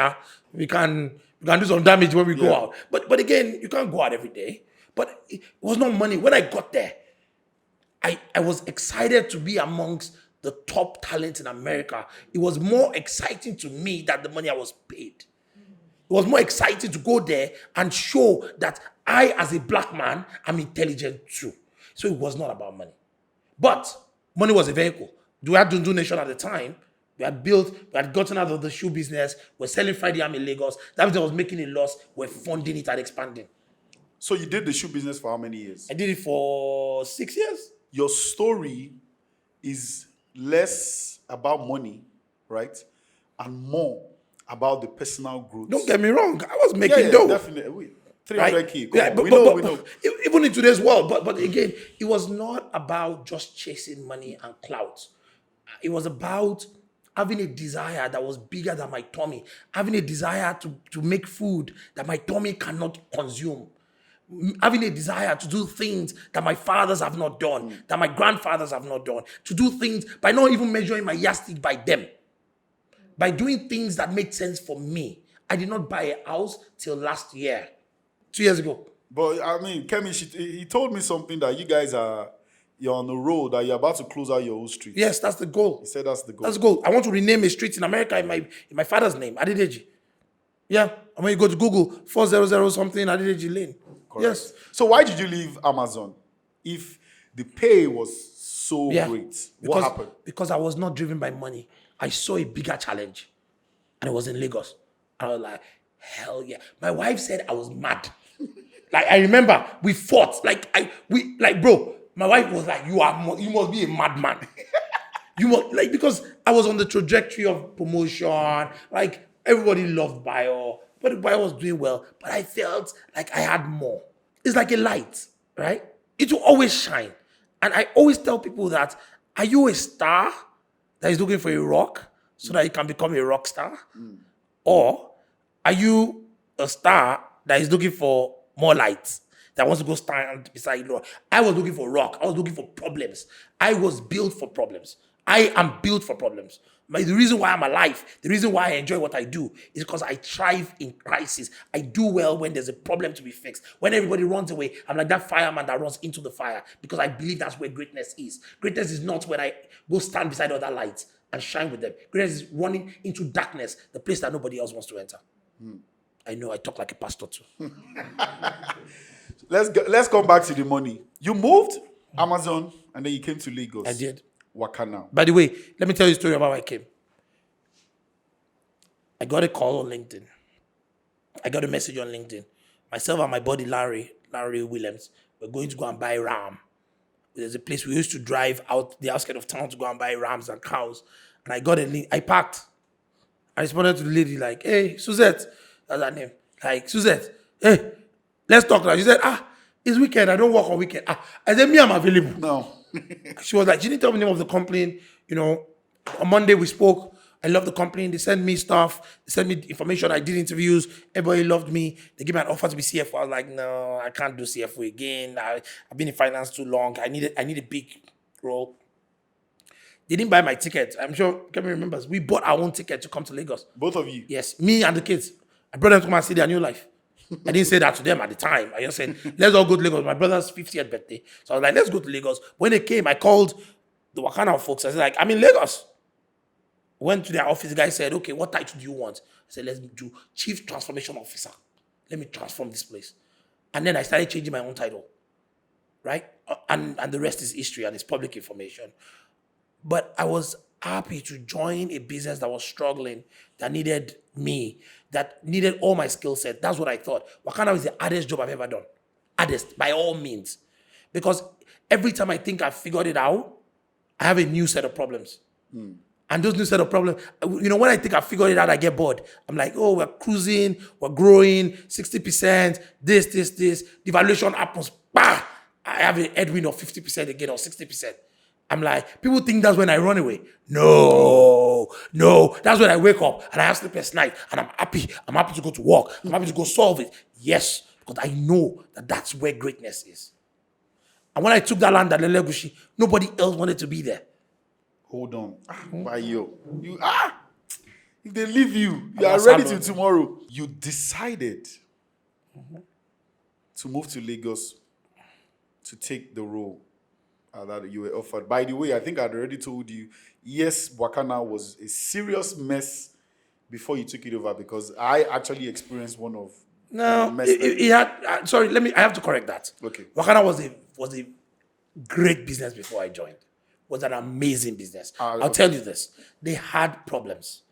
S1: we can do some damage when we go out. But again, you can't go out every day. But it was not money. When I got there, I was excited to be amongst the top talent in America. It was more exciting to me than the money I was paid. It was more exciting to go there and show that I, as a black man, am intelligent too. So it was not about money. But money was a vehicle. We had Dundu Nation at the time. We had gotten out of the shoe business. We're selling Friday Arm in Lagos. That means I was making a loss. We're funding it and expanding.
S2: So you did the shoe business for how many years?
S1: I did it for 6 years.
S2: Your story is less about money, right? And more about the personal growth.
S1: Don't get me wrong. I was making dough.
S2: Definitely. 300K.
S1: Yeah,
S2: we know.
S1: Even in today's world, but again, it was not about just chasing money and clout. It was about having a desire that was bigger than my tummy, having a desire to make food that my tummy cannot consume, having a desire to do things that my fathers have not done, that my grandfathers have not done, to do things by not even measuring my yardstick by them, by doing things that made sense for me. I did not buy a house till last year. 2 years ago.
S2: But I mean, Kemi, he told me something that you're on the road, that you're about to close out your own street.
S1: Yes, that's the goal.
S2: He said that's the goal.
S1: That's the goal. I want to rename a street in America in my father's name, Adedeji. Yeah. And when you go to Google, 400 something, Adedeji Lane.
S2: Correct.
S1: Yes.
S2: So why did you leave Amazon if the pay was so great? What happened?
S1: Because I was not driven by money. I saw a bigger challenge. And it was in Lagos. I was like, hell yeah. My wife said I was mad. Like, I remember we fought. Bro, my wife was like, you must be a madman. Because I was on the trajectory of promotion. Like, everybody loved Bayo. But Bayo was doing well. But I felt like I had more. It's like a light, right? It will always shine. And I always tell people that, are you a star that is looking for a rock so that you can become a rock star? Or are you a star that is looking for more light that wants to go stand beside Lord. I was looking for rock. I was looking for problems. I was built for problems. I am built for problems. The reason why I'm alive, the reason why I enjoy what I do is because I thrive in crisis. I do well when there's a problem to be fixed. When everybody runs away, I'm like that fireman that runs into the fire because I believe that's where greatness is. Greatness is not when I go stand beside other lights and shine with them. Greatness is running into darkness, the place that nobody else wants to enter. I know I talk like a pastor too.
S2: Let's come back to the money. You moved Amazon and then you came to Lagos.
S1: I did.
S2: WakaNow.
S1: By the way, let me tell you a story about how I came. I got a call on LinkedIn. I got a message on LinkedIn. Myself and my buddy Larry Williams, we're going to go and buy ram. There's a place we used to drive out the outskirts of town to go and buy rams and cows. And I got a link. I parked. I responded to the lady like, hey, Suzette. That's her name. Like, Suzette, hey, let's talk now. She said, it's weekend. I don't work on weekend. I said, me, I'm available.
S2: No.
S1: She was like, she didn't tell me the name of the company. You know, on Monday we spoke. I love the company. They sent me stuff. They sent me information. I did interviews. Everybody loved me. They gave me an offer to be CFO. I was like, no, I can't do CFO again. I've been in finance too long. I need a big role. They didn't buy my ticket. I'm sure Kevin remembers. We bought our own ticket to come to Lagos.
S2: Both of you?
S1: Yes, me and the kids. I brought them to come and see their new life. I didn't say that to them at the time. I just said, let's all go to Lagos. My brother's 50th birthday. So I was like, let's go to Lagos. When they came, I called the WakaNow folks. I said, like, I'm in Lagos. Went to their office. The guy said, okay, what title do you want? I said, let's do Chief Transformation Officer. Let me transform this place. And then I started changing my own title. Right? And the rest is history and it's public information. But I was happy to join a business that was struggling, that needed me, that needed all my skill set. That's what I thought. WakaNow is the hardest job I've ever done. Hardest, by all means. Because every time I think I've figured it out, I have a new set of problems. And those new set of problems, you know, when I think I've figured it out, I get bored. I'm like, oh, we're cruising, we're growing, 60%, this. The valuation happens, bah! I have a headwind of 50% again or 60%. I'm like, people think that's when I run away. No. That's when I wake up and I have sleepless night and I'm happy. I'm happy to go to work. I'm happy to go solve it. Yes, because I know that that's where greatness is. And when I took that land at Lelegushi, nobody else wanted to be there.
S2: Hold on. Bayo. If they leave you, you are ready till tomorrow. You decided to move to Lagos to take the role that you were offered. By the way, I think I'd already told you, yes, WakaNow was a serious mess before you took it over because I actually experienced one of
S1: no, it had. Sorry, I have to correct that.
S2: Okay.
S1: WakaNow was a great business before I joined. Was an amazing business. I'll tell you this. They had problems.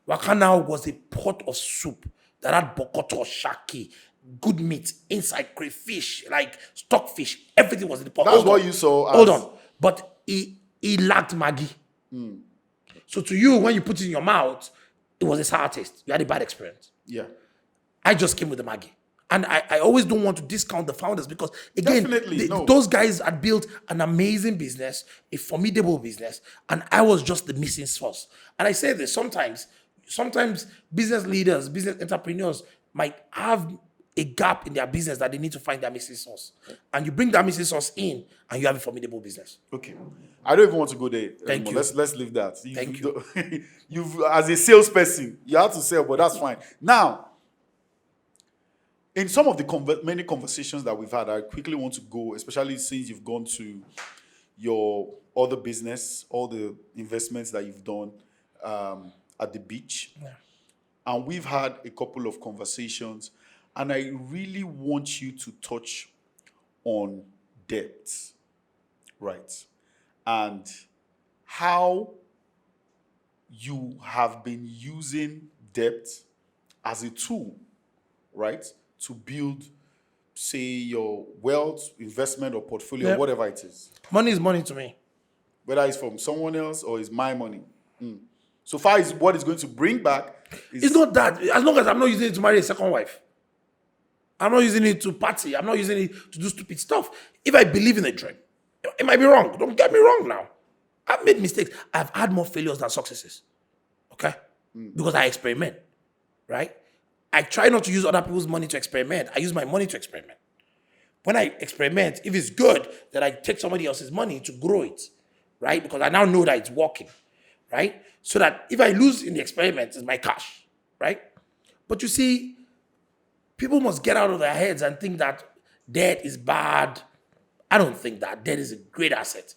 S1: WakaNow was a pot of soup that had bokoto, shaki, good meat, inside crayfish, like stockfish. Everything was in the pot.
S2: That's what you saw.
S1: Hold on. But he lacked Maggi. So to you, when you put it in your mouth, it was a sour taste. You had a bad experience.
S2: Yeah.
S1: I just came with the Maggi. And I always don't want to discount the founders because, again, those guys had built an amazing business, a formidable business, and I was just the missing sauce. And I say this, sometimes business leaders, business entrepreneurs might have a gap in their business that they need to find their missing sauce. And you bring that missing sauce in, and you have a formidable business.
S2: Okay. I don't even want to go there
S1: Thank
S2: anymore.
S1: you.
S2: Let's leave that.
S1: Thank you.
S2: You've, as a salesperson, you have to sell, but that's fine. Now, in some of the many conversations that we've had, I quickly want to go, especially since you've gone to your other business, all the investments that you've done at the beach.
S1: Yeah.
S2: And we've had a couple of conversations, and I really want you to touch on debt, right? And how you have been using debt as a tool, right? To build, say, your wealth, investment, or portfolio, whatever it is.
S1: Money is money to me.
S2: Whether it's from someone else or it's my money. So far as what it's going to bring back.
S1: It's not that. As long as I'm not using it to marry a second wife. I'm not using it to party. I'm not using it to do stupid stuff. If I believe in a dream, it might be wrong. Don't get me wrong now. I've made mistakes. I've had more failures than successes. Okay? Because I experiment. Right? I try not to use other people's money to experiment. I use my money to experiment. when I experiment, if it's good, then I take somebody else's money to grow it, right? Because I now know that it's working, right? So that if I lose in the experiment, it's my cash, right? But you see, people must get out of their heads and think that debt is bad. I don't think that. Debt is a great asset.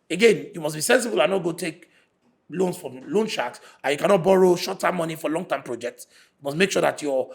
S1: Again, you must be sensible and not go take loans from loan sharks, and you cannot borrow short-term money for long-term projects. You must make sure that you're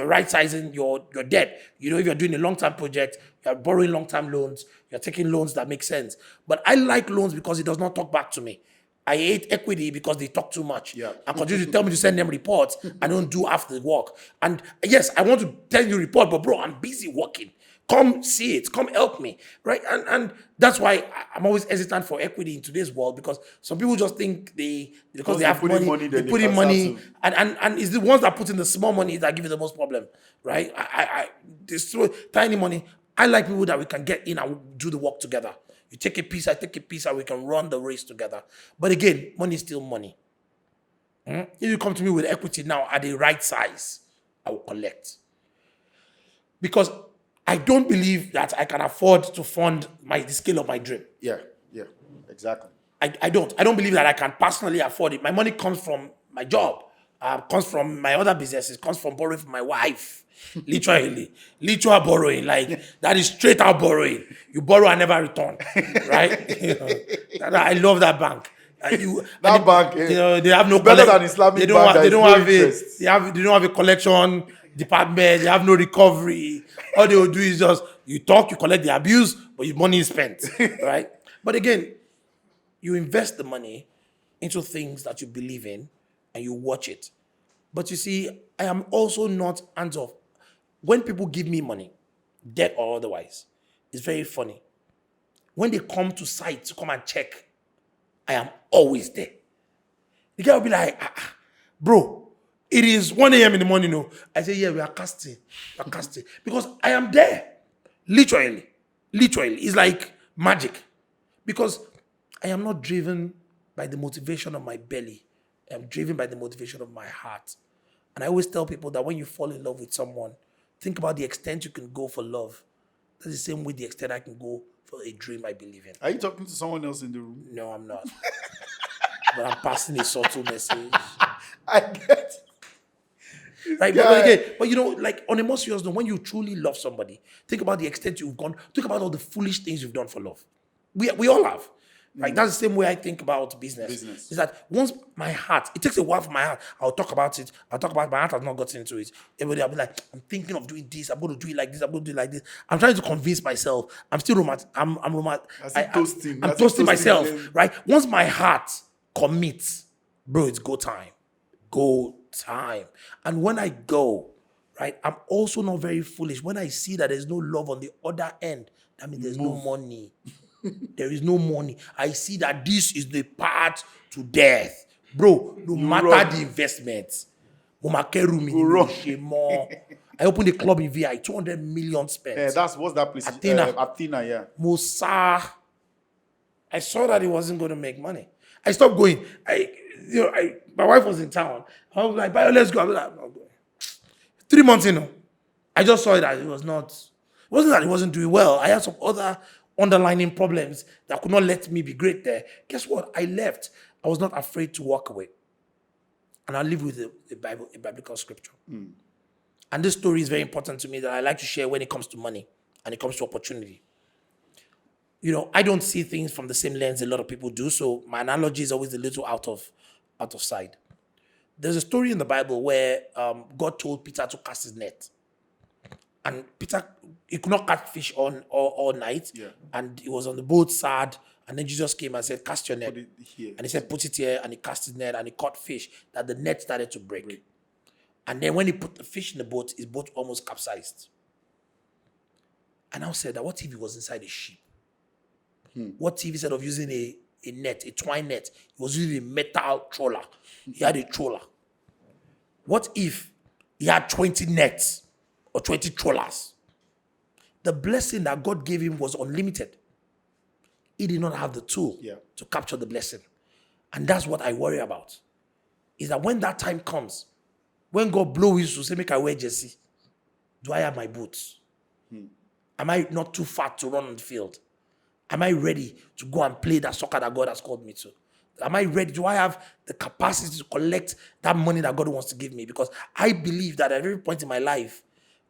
S1: right-sizing your debt. If you're doing a long-term project, you're borrowing long-term loans, you're taking loans that make sense. But I like loans because it does not talk back to me. I hate equity because they talk too much and continue to tell me to send them reports. I don't do half the work. And yes, I want to tell you report, but bro, I'm busy working. Come see it. Come help me, right? And that's why I'm always hesitant for equity in today's world, because some people just think because they have money, they put in money, and it's the ones that put in the small money that give you the most problem, right? I destroy tiny money. I like people that we can get in and do the work together. You take a piece, I take a piece, and we can run the race together. But again, money is still money. If you come to me with equity now at the right size, I will collect. Because I don't believe that I can afford to fund the scale of my dream.
S2: Yeah, exactly.
S1: I don't believe that I can personally afford it. My money comes from my job, comes from my other businesses, comes from borrowing from my wife. Literal borrowing, like that is straight out borrowing. You borrow and never return, right? I love that bank.
S2: Bank,
S1: they have no
S2: better than Islamic bank. They
S1: don't have a collection department. They have no recovery. All they will do is just you talk, you collect the abuse, but your money is spent, right? But again, you invest the money into things that you believe in, and you watch it. But you see, I am also not hands off. When people give me money, debt or otherwise, it's very funny. When they come to site to come and check, I am always there. The guy will be like, bro, it is 1 a.m. in the morning. No, I say, yeah, we are casting. Because I am there. Literally. It's like magic. Because I am not driven by the motivation of my belly. I am driven by the motivation of my heart. And I always tell people that when you fall in love with someone, think about the extent you can go for love. That's the same way the extent I can go for a dream I believe in.
S2: Are you talking to someone else in the room?
S1: No, I'm not. But I'm passing a subtle message.
S2: I get
S1: Right, but like on a more serious note, when you truly love somebody, think about the extent you've gone. Think about all the foolish things you've done for love. We all have. Right, that's the same way I think about business. Is that once my heart, it takes a while for my heart. I'll talk about it. My heart has not gotten into it. Everybody, I'll be like, I'm thinking of doing this. I'm going to do it like this. I'm going to do it like this. I'm trying to convince myself. I'm still romantic. I'm toasting myself. Right. Once my heart commits, bro, it's go time. Go time. And when I go, right, I'm also not very foolish. When I see that there's no love on the other end, that means there's no money. There is no money. I see that this is the path to death. Bro, no matter the investment. I opened a club in VI, 200 million spent.
S2: What's that place? Athena, yeah.
S1: Musa. I saw that he wasn't going to make money. I stopped going. My wife was in town. I was like, Bayo, let's go. I was like, I'm not going. 3 months in, I just saw that it wasn't that it wasn't doing well. I had some other underlying problems that could not let me be great there. Guess what? I left. I was not afraid to walk away. And I live with a biblical scripture. And this story is very important to me that I like to share when it comes to money and it comes to opportunity. I don't see things from the same lens a lot of people do, so my analogy is always a little out of sight. There's a story in the Bible where God told Peter to cast his net. And Peter, he could not catch fish all night. Yeah. And he was on the boat sad. And then Jesus came and said, cast your net. And he said, put it here. And he cast his net and he caught fish that the net started to break. And then when he put the fish in the boat, his boat almost capsized. And I said that what if he was inside a ship? What if instead of using a net, a twine net, he was using a metal trawler? He had a trawler. What if he had 20 nets? Or 20 trawlers. The blessing that God gave him was unlimited. He did not have the tool to capture the blessing. And that's what I worry about. Is that when that time comes, when God blows to say, make I wear jersey, do I have my boots? And Am I not too fat to run on the field? Am I ready to go and play that soccer that God has called me to? Am I ready? Do I have the capacity to collect that money that God wants to give me? Because I believe that at every point in my life,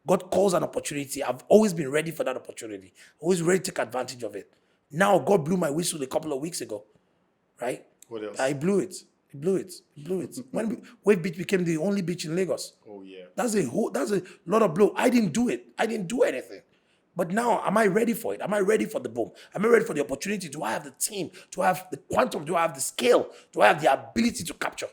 S1: God calls an opportunity. I've always been ready for that opportunity. Always ready to take advantage of it. Now, God blew my whistle a couple of weeks ago, right?
S2: What else?
S1: I blew it. He blew it. He blew it. When Wave Beach became the only beach in Lagos.
S2: Oh, yeah.
S1: That's a lot of blow. I didn't do it. I didn't do anything. But now, am I ready for it? Am I ready for the boom? Am I ready for the opportunity? Do I have the team? Do I have the quantum? Do I have the scale? Do I have the ability to capture?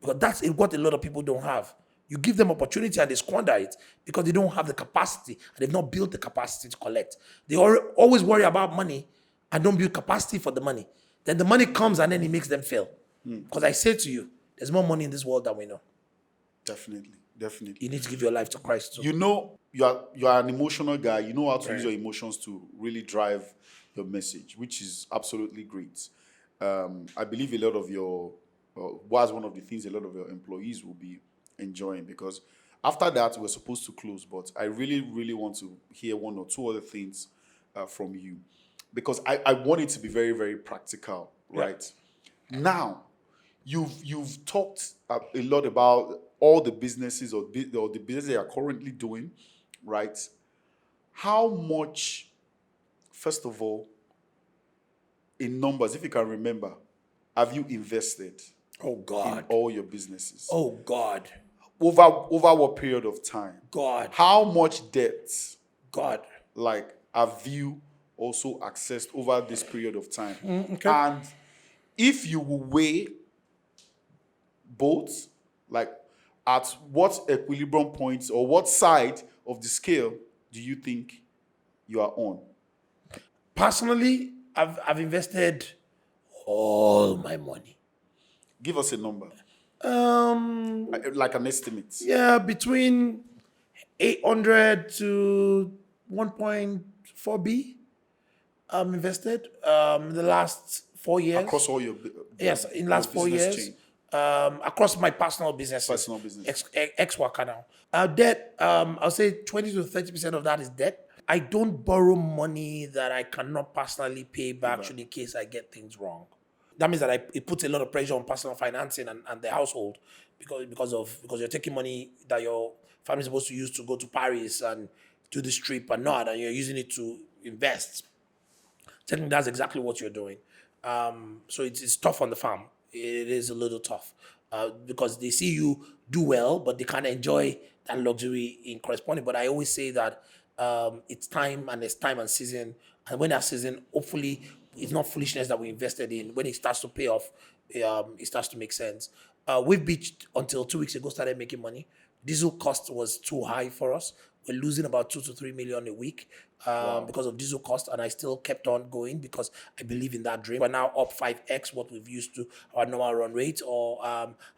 S1: Because that's what a lot of people don't have. You give them opportunity and they squander it because they don't have the capacity and they've not built the capacity to collect. They always worry about money and don't build capacity for the money. Then the money comes and then it makes them fail. Because I say to you, there's more money in this world than we know.
S2: Definitely.
S1: You need to give your life to Christ too.
S2: You know, you are an emotional guy. You know how to use your emotions to really drive your message, which is absolutely great. I believe a lot of your was one of the things a lot of your employees will be enjoying, because after that we're supposed to close, but I really, really want to hear one or two other things from you, because I want it to be very, very practical, right? Now, you've talked a lot about all the businesses or the business they are currently doing, right? How much, first of all, in numbers, if you can remember, have you invested
S1: Oh
S2: in
S1: God.
S2: all your businesses?
S1: Oh God.
S2: Over what period of time?
S1: God.
S2: How much debt,
S1: God.
S2: like, have you also accessed over this period of time?
S1: Okay.
S2: And if you will weigh both, like, at what equilibrium points or what side of the scale do you think you are on?
S1: Personally, I've invested all my money.
S2: Give us a number,
S1: Um,
S2: like an estimate.
S1: yeah, between 800 to 1.4 B. Invested in the last 4 years.
S2: Across all your
S1: Yes, in the last 4
S2: business
S1: years.
S2: chain.
S1: Across my personal businesses.
S2: Personal business.
S1: Ex WakaNow. Debt, I'll say 20 to 30% of that is debt. I don't borrow money that I cannot personally pay back should in case I get things wrong. That means that it puts a lot of pressure on personal financing and the household because you're taking money that your family is supposed to use to go to Paris and do this trip and not, and you're using it to invest. Technically, that's exactly what you're doing. So it's tough on the farm. It is a little tough because they see you do well, but they can't enjoy that luxury in corresponding. But I always say that it's time and there's time and season. And when that season, hopefully, it's not foolishness that we invested in. When it starts to pay off, it starts to make sense. We've beached until 2 weeks ago started making money. Diesel cost was too high for us. We're losing about 2 to 3 million a week because of diesel cost, and I still kept on going because I believe in that dream. We're now up 5x what we've used to our normal run rate.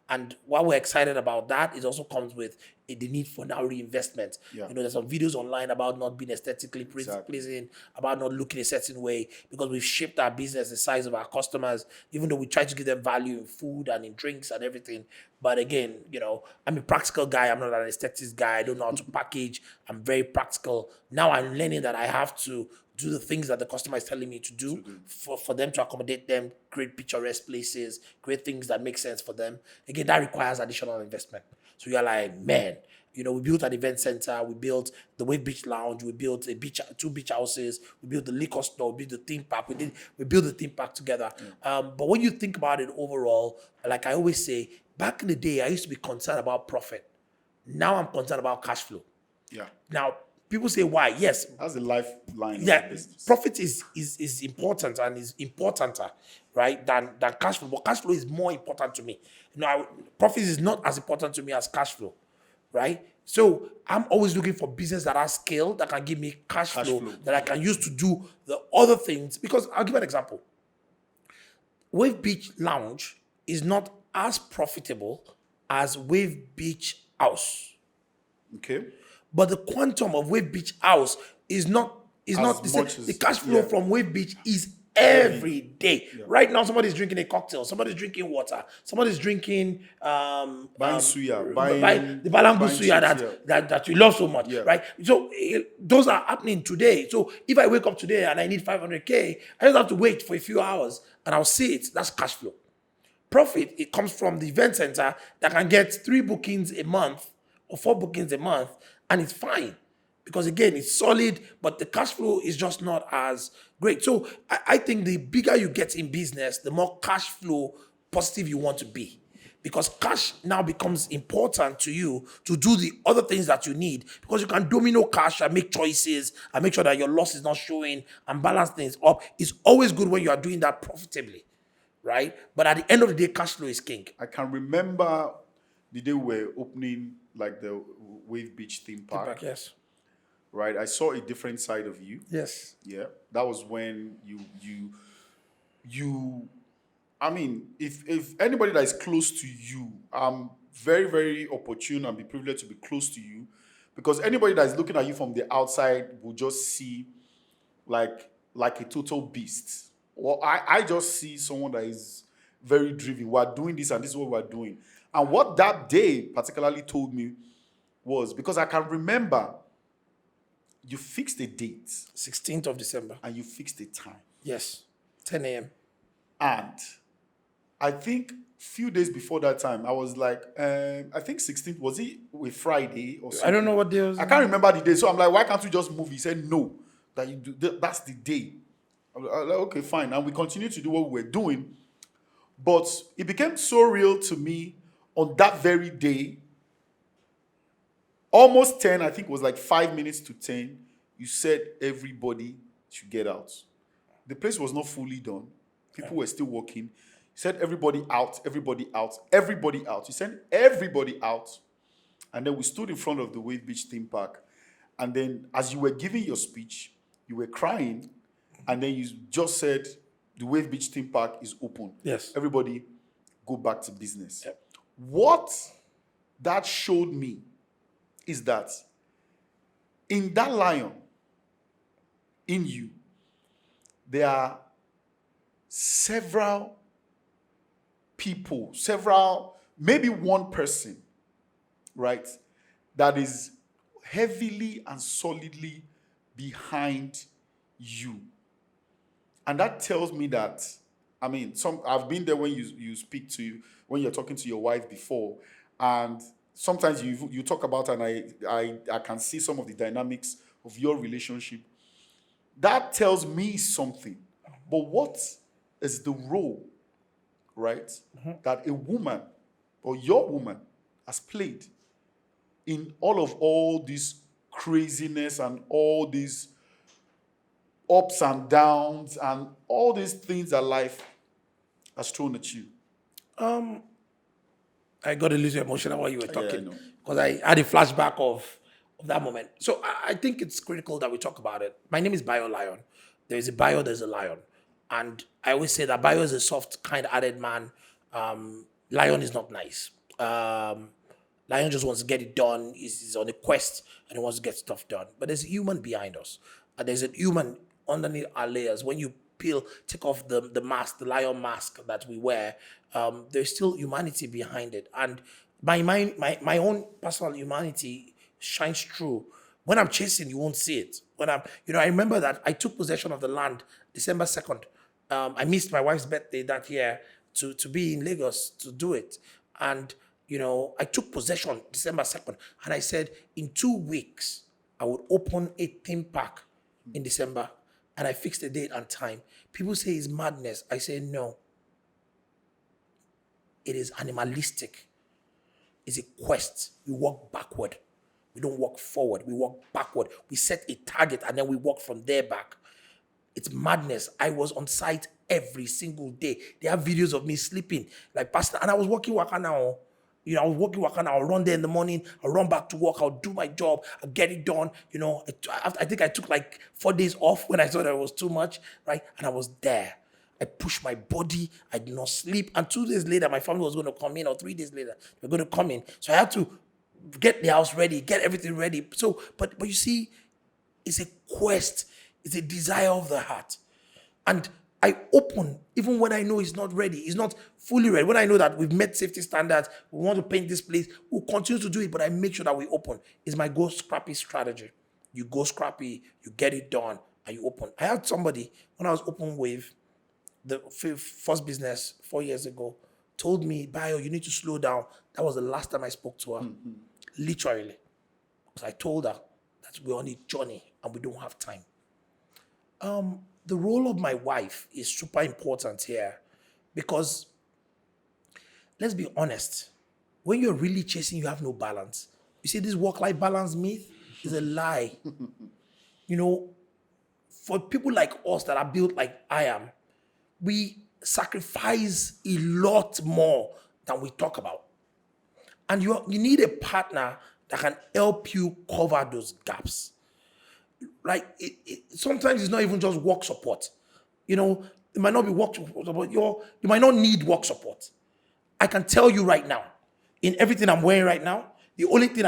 S1: And while we're excited about that, it also comes with the need for now reinvestment.
S2: Yeah.
S1: You know, there's some videos online about not being aesthetically pleasing, about not looking a certain way, because we've shaped our business the size of our customers, even though we try to give them value in food and in drinks and everything. But again, you know, I'm a practical guy. I'm not an aesthetics guy. I don't know how to package. I'm very practical. Now I'm learning that I have to do the things that the customer is telling me to do for them to accommodate them, create picturesque places, create things that make sense for them. Again, that requires additional investment. So you're like, man, you know, we built an event center, we built the Wave Beach Lounge, we built two beach houses, we built the liquor store, we built the theme park, we built the theme park together. But when you think about it overall, like I always say, back in the day, I used to be concerned about profit. Now I'm concerned about cash flow.
S2: Yeah.
S1: Now, people say, why? Yes.
S2: That's the lifeline of
S1: Yeah,
S2: the business.
S1: profit is important and is importanter, right, than cash flow. But cash flow is more important to me. You know, profit is not as important to me as cash flow, right? So I'm always looking for business that has scale, that can give me cash flow that I can use to do the other things. Because I'll give an example. Wave Beach Lounge is not as profitable as Wave Beach House.
S2: Okay.
S1: But the quantum of Wave Beach House is not
S2: As
S1: the same.
S2: much as-
S1: The cash flow
S2: yeah.
S1: from Wave Beach is every day. Right now, somebody's drinking a cocktail, somebody's drinking water, somebody's drinking
S2: Buying suya,
S1: the balangu
S2: buying
S1: suya
S2: chips,
S1: that we love so much,
S2: Yeah.
S1: right? So those are happening today. So if I wake up today and I need 500K, I just have to wait for a few hours and I'll see it. That's cash flow. Profit, it comes from the event center that can get 3 bookings a month or 4 bookings a month, and it's fine. Because again, it's solid, but the cash flow is just not as great. So I think the bigger you get in business, the more cash flow positive you want to be. Because cash now becomes important to you to do the other things that you need. Because you can domino cash and make choices and make sure that your loss is not showing and balance things up. It's always good when you are doing that profitably, right? But at the end of the day, cash flow is king.
S2: I can remember the day we were opening like the Wave Beach theme park.
S1: Yes.
S2: Right, I saw a different side of you.
S1: Yes.
S2: Yeah, that was when you. I mean, if anybody that is close to you, I'm very very opportune and be privileged to be close to you, because anybody that is looking at you from the outside will just see like a total beast. Or I just see someone that is very driven. We're doing this and this is what we're doing. And what that day particularly told me was, because I can remember you fixed a date
S1: 16th of December.
S2: and you fixed a time.
S1: Yes. 10 a.m.
S2: And I think few days before that time, I was like, I think 16th, was it a Friday or something?
S1: I don't know what day was.
S2: I can't remember the day. So I'm like, why can't we just move? He said, no, that you do, that's the day. I was like, okay, fine. And we continued to do what we were doing. But it became so real to me on that very day. Almost 10, I think it was like 5 minutes to 10, you said everybody should get out. The place was not fully done. People were still working. You said everybody out, everybody out, everybody out. You sent everybody out. And then we stood in front of the Wave Beach theme park. And then as you were giving your speech, you were crying. And then you just said, the Wave Beach theme park is open.
S1: Yes.
S2: Everybody go back to business.
S1: Yep.
S2: What that showed me is that in that lion, in you, there are several people, maybe one person, right, that is heavily and solidly behind you. And that tells me that, I mean, I've been there when you speak to, when you're talking to your wife before, and sometimes you talk about, and I can see some of the dynamics of your relationship. That tells me something. But what is the role, right, that a woman or your woman has played in all this craziness and all these ups and downs and all these things that life has thrown at you?
S1: I got a little emotional while you were talking,
S2: I know.
S1: because I had a flashback of that moment. So I think it's critical that we talk about it. My name is Bayo Lion. There is a Bayo, there's a Lion. And I always say that Bayo is a soft, kind-hearted man. Lion is not nice. Lion just wants to get it done. He's on a quest and he wants to get stuff done. But there's a human behind us. There's a human underneath our layers. When you take off the mask, the lion mask that we wear, there's still humanity behind it. And my own personal humanity shines through. When I'm chasing, you won't see it. When I remember that I took possession of the land December 2nd. I missed my wife's birthday that year to be in Lagos to do it. And, I took possession December 2nd. And I said, in 2 weeks, I would open a theme park in December. And I fixed the date and time. People say it's madness. I say, no. It is animalistic. It's a quest. We walk backward. We don't walk forward. We walk backward. We set a target and then we walk from there back. It's madness. I was on site every single day. They have videos of me sleeping like pastor. And I was working WakaNow. I was working WakaNow. I'll run there in the morning. I'll run back to work. I'll do my job. I'll get it done. I think I took like 4 days off when I saw that it was too much, right? And I was there. I pushed my body. I did not sleep. And 2 days later, my family was going to come in, or 3 days later, they were going to come in. So I had to get the house ready, get everything ready. So, but you see, it's a quest. It's a desire of the heart. And I open even when I know it's not ready. It's not fully ready. When I know that we've met safety standards, we want to paint this place, we'll continue to do it, but I make sure that we open. It's my go scrappy strategy. You go scrappy, you get it done, and you open. I had somebody, when I was open with the first business 4 years ago, told me, Bayo, you need to slow down. That was the last time I spoke to her. Literally. Because I told her that we're on a journey and we don't have time. The role of my wife is super important here because, let's be honest, when you're really chasing, you have no balance. You see, this work-life balance myth is a lie. For people like us that are built like I am, we sacrifice a lot more than we talk about. And you need a partner that can help you cover those gaps. Like, sometimes it's not even just work support. It might not be work support, but you might not need work support. I can tell you right now, in everything I'm wearing right now, the only thing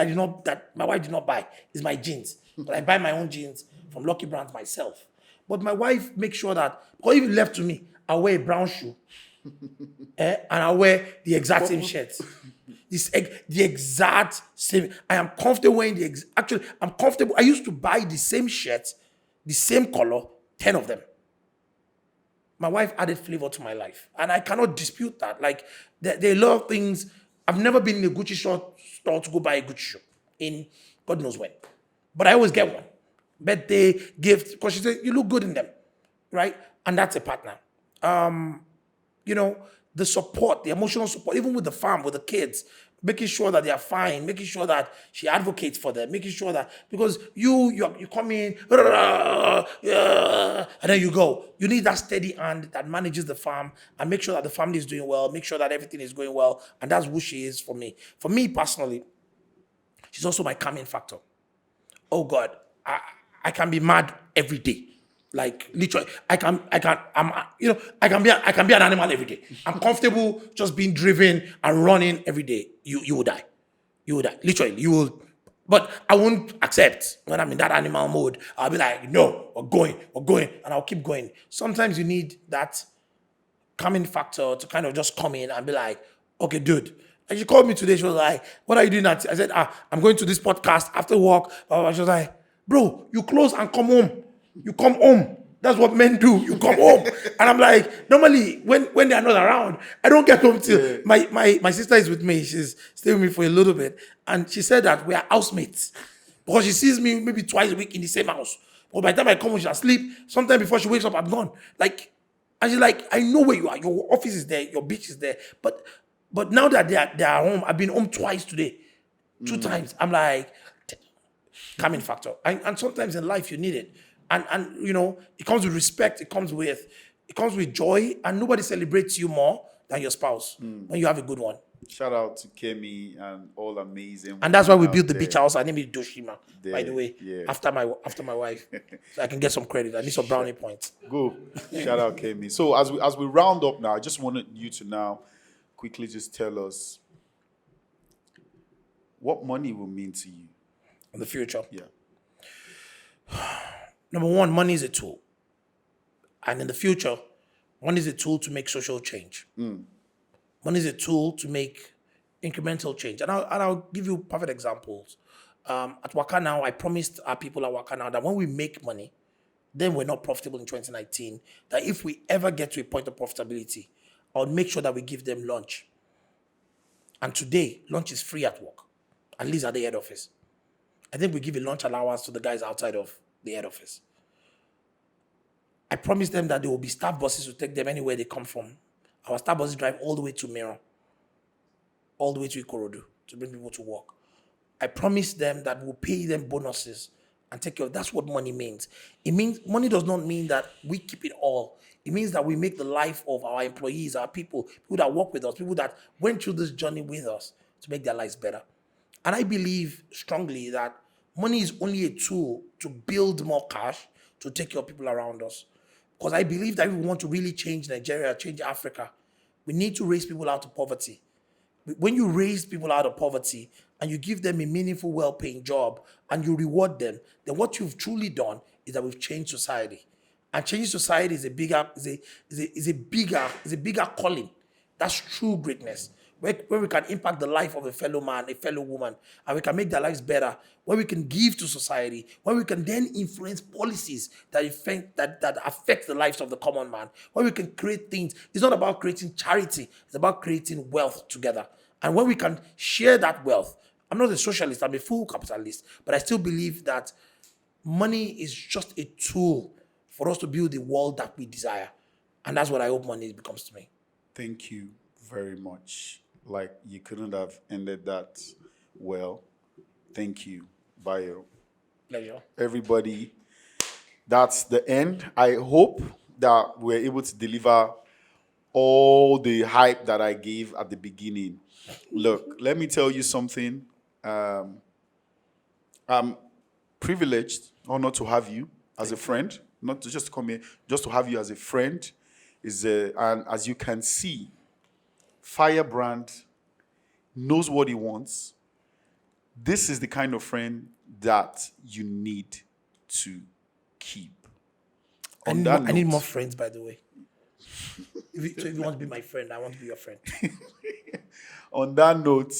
S1: that my wife did not buy is my jeans. But I buy my own jeans from Lucky Brands myself. But my wife makes sure that, because if it left to me, I'll wear a brown shoe. And I'll wear the exact same shirt. The exact same. I am comfortable wearing actually, I'm comfortable. I used to buy the same shirt, the same color, 10 of them. My wife added flavor to my life. And I cannot dispute that. Like, there are a lot of things. I've never been in a Gucci store to go buy a Gucci shoe in God knows when. But I always get one. Birthday, gift, because she said, you look good in them, right? And that's a partner. The support, the emotional support, even with the farm, with the kids, making sure that they are fine, making sure that she advocates for them, making sure that, because you come in, and then you go. You need that steady hand that manages the farm and make sure that the family is doing well, make sure that everything is going well. And that's who she is for me. For me personally, she's also my calming factor. Oh God, I can be mad every day. Like, literally, I can be an animal every day. I'm comfortable just being driven and running every day. You will die. You will die. Literally, you will. But I won't accept when I'm in that animal mode. I'll be like, no, we're going, and I'll keep going. Sometimes you need that calming factor to kind of just come in and be like, okay, dude. And she called me today. She was like, what are you doing? I said, I'm going to this podcast after work. She was like, bro, you close and come home. You come home. That's what men do. You come home. And I'm like, normally, when they're not around, I don't get home till my sister is with me. She's staying with me for a little bit. And she said that we are housemates. Because she sees me maybe twice a week in the same house. But by the time I come home, she'll sleep. Sometime before she wakes up, I'm gone. Like, and she's like, I know where you are. Your office is there. Your beach is there. But now that they are home, I've been home twice today. 2 times. I'm like, calming factor. And sometimes in life, you need it. And it comes with respect. It comes with joy. And nobody celebrates you more than your spouse when you have a good one.
S2: Shout out to Kemi and all amazing.
S1: And that's why we built the beach house. I named it Doshima, by the way,
S2: yeah.
S1: after my wife. So I can get some credit. I need some brownie points.
S2: Go. Shout out Kemi. So as we round up now, I just wanted you to now quickly just tell us what money will mean to you
S1: in the future.
S2: Yeah.
S1: Number one, money is a tool. And in the future, money is a tool to make social change. Money is a tool to make incremental change. And I'll give you perfect examples. At WakaNow, I promised our people at WakaNow that when we make money, then we're not profitable in 2019, that if we ever get to a point of profitability, I'll make sure that we give them lunch. And today, lunch is free at work, at least at the head office. I think we give a lunch allowance to the guys outside of the head office. I promised them that there will be staff buses to take them anywhere they come from. Our staff buses drive all the way to Miro, all the way to Ikorodu to bring people to work. I promised them that we'll pay them bonuses and take care of. That's what money means. It means money does not mean that we keep it all. It means that we make the life of our employees, our people that work with us, people that went through this journey with us to make their lives better. And I believe strongly that money is only a tool to build more cash to take care of people around us. Because I believe that if we want to really change Nigeria, change Africa, we need to raise people out of poverty. When you raise people out of poverty and you give them a meaningful, well-paying job and you reward them, then what you've truly done is that we've changed society. And changing society is a bigger calling. That's true greatness. Where we can impact the life of a fellow man, a fellow woman, and we can make their lives better, where we can give to society, where we can then influence policies that affect the lives of the common man, where we can create things. It's not about creating charity, it's about creating wealth together. And when we can share that wealth, I'm not a socialist, I'm a full capitalist, but I still believe that money is just a tool for us to build the world that we desire. And that's what I hope money becomes to me.
S2: Thank you very much. Like, you couldn't have ended that well. Thank you, Bayo.
S1: Pleasure.
S2: Everybody, that's the end. I hope that we're able to deliver all the hype that I gave at the beginning. Look, let me tell you something. I'm privileged, honored to have you as a friend, not to just come here, just to have you as a friend. And as you can see, Firebrand knows what he wants. This is the kind of friend that you need to keep.
S1: I need more friends, by the way. If you want to be my friend, I want to be your friend.
S2: On that note,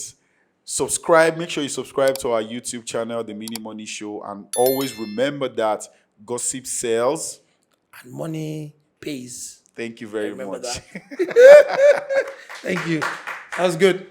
S2: subscribe. Make sure you subscribe to our YouTube channel, The Miniemoney Show. And always remember that gossip sells.
S1: And money pays.
S2: Thank you very much.
S1: That. Thank you. That was good.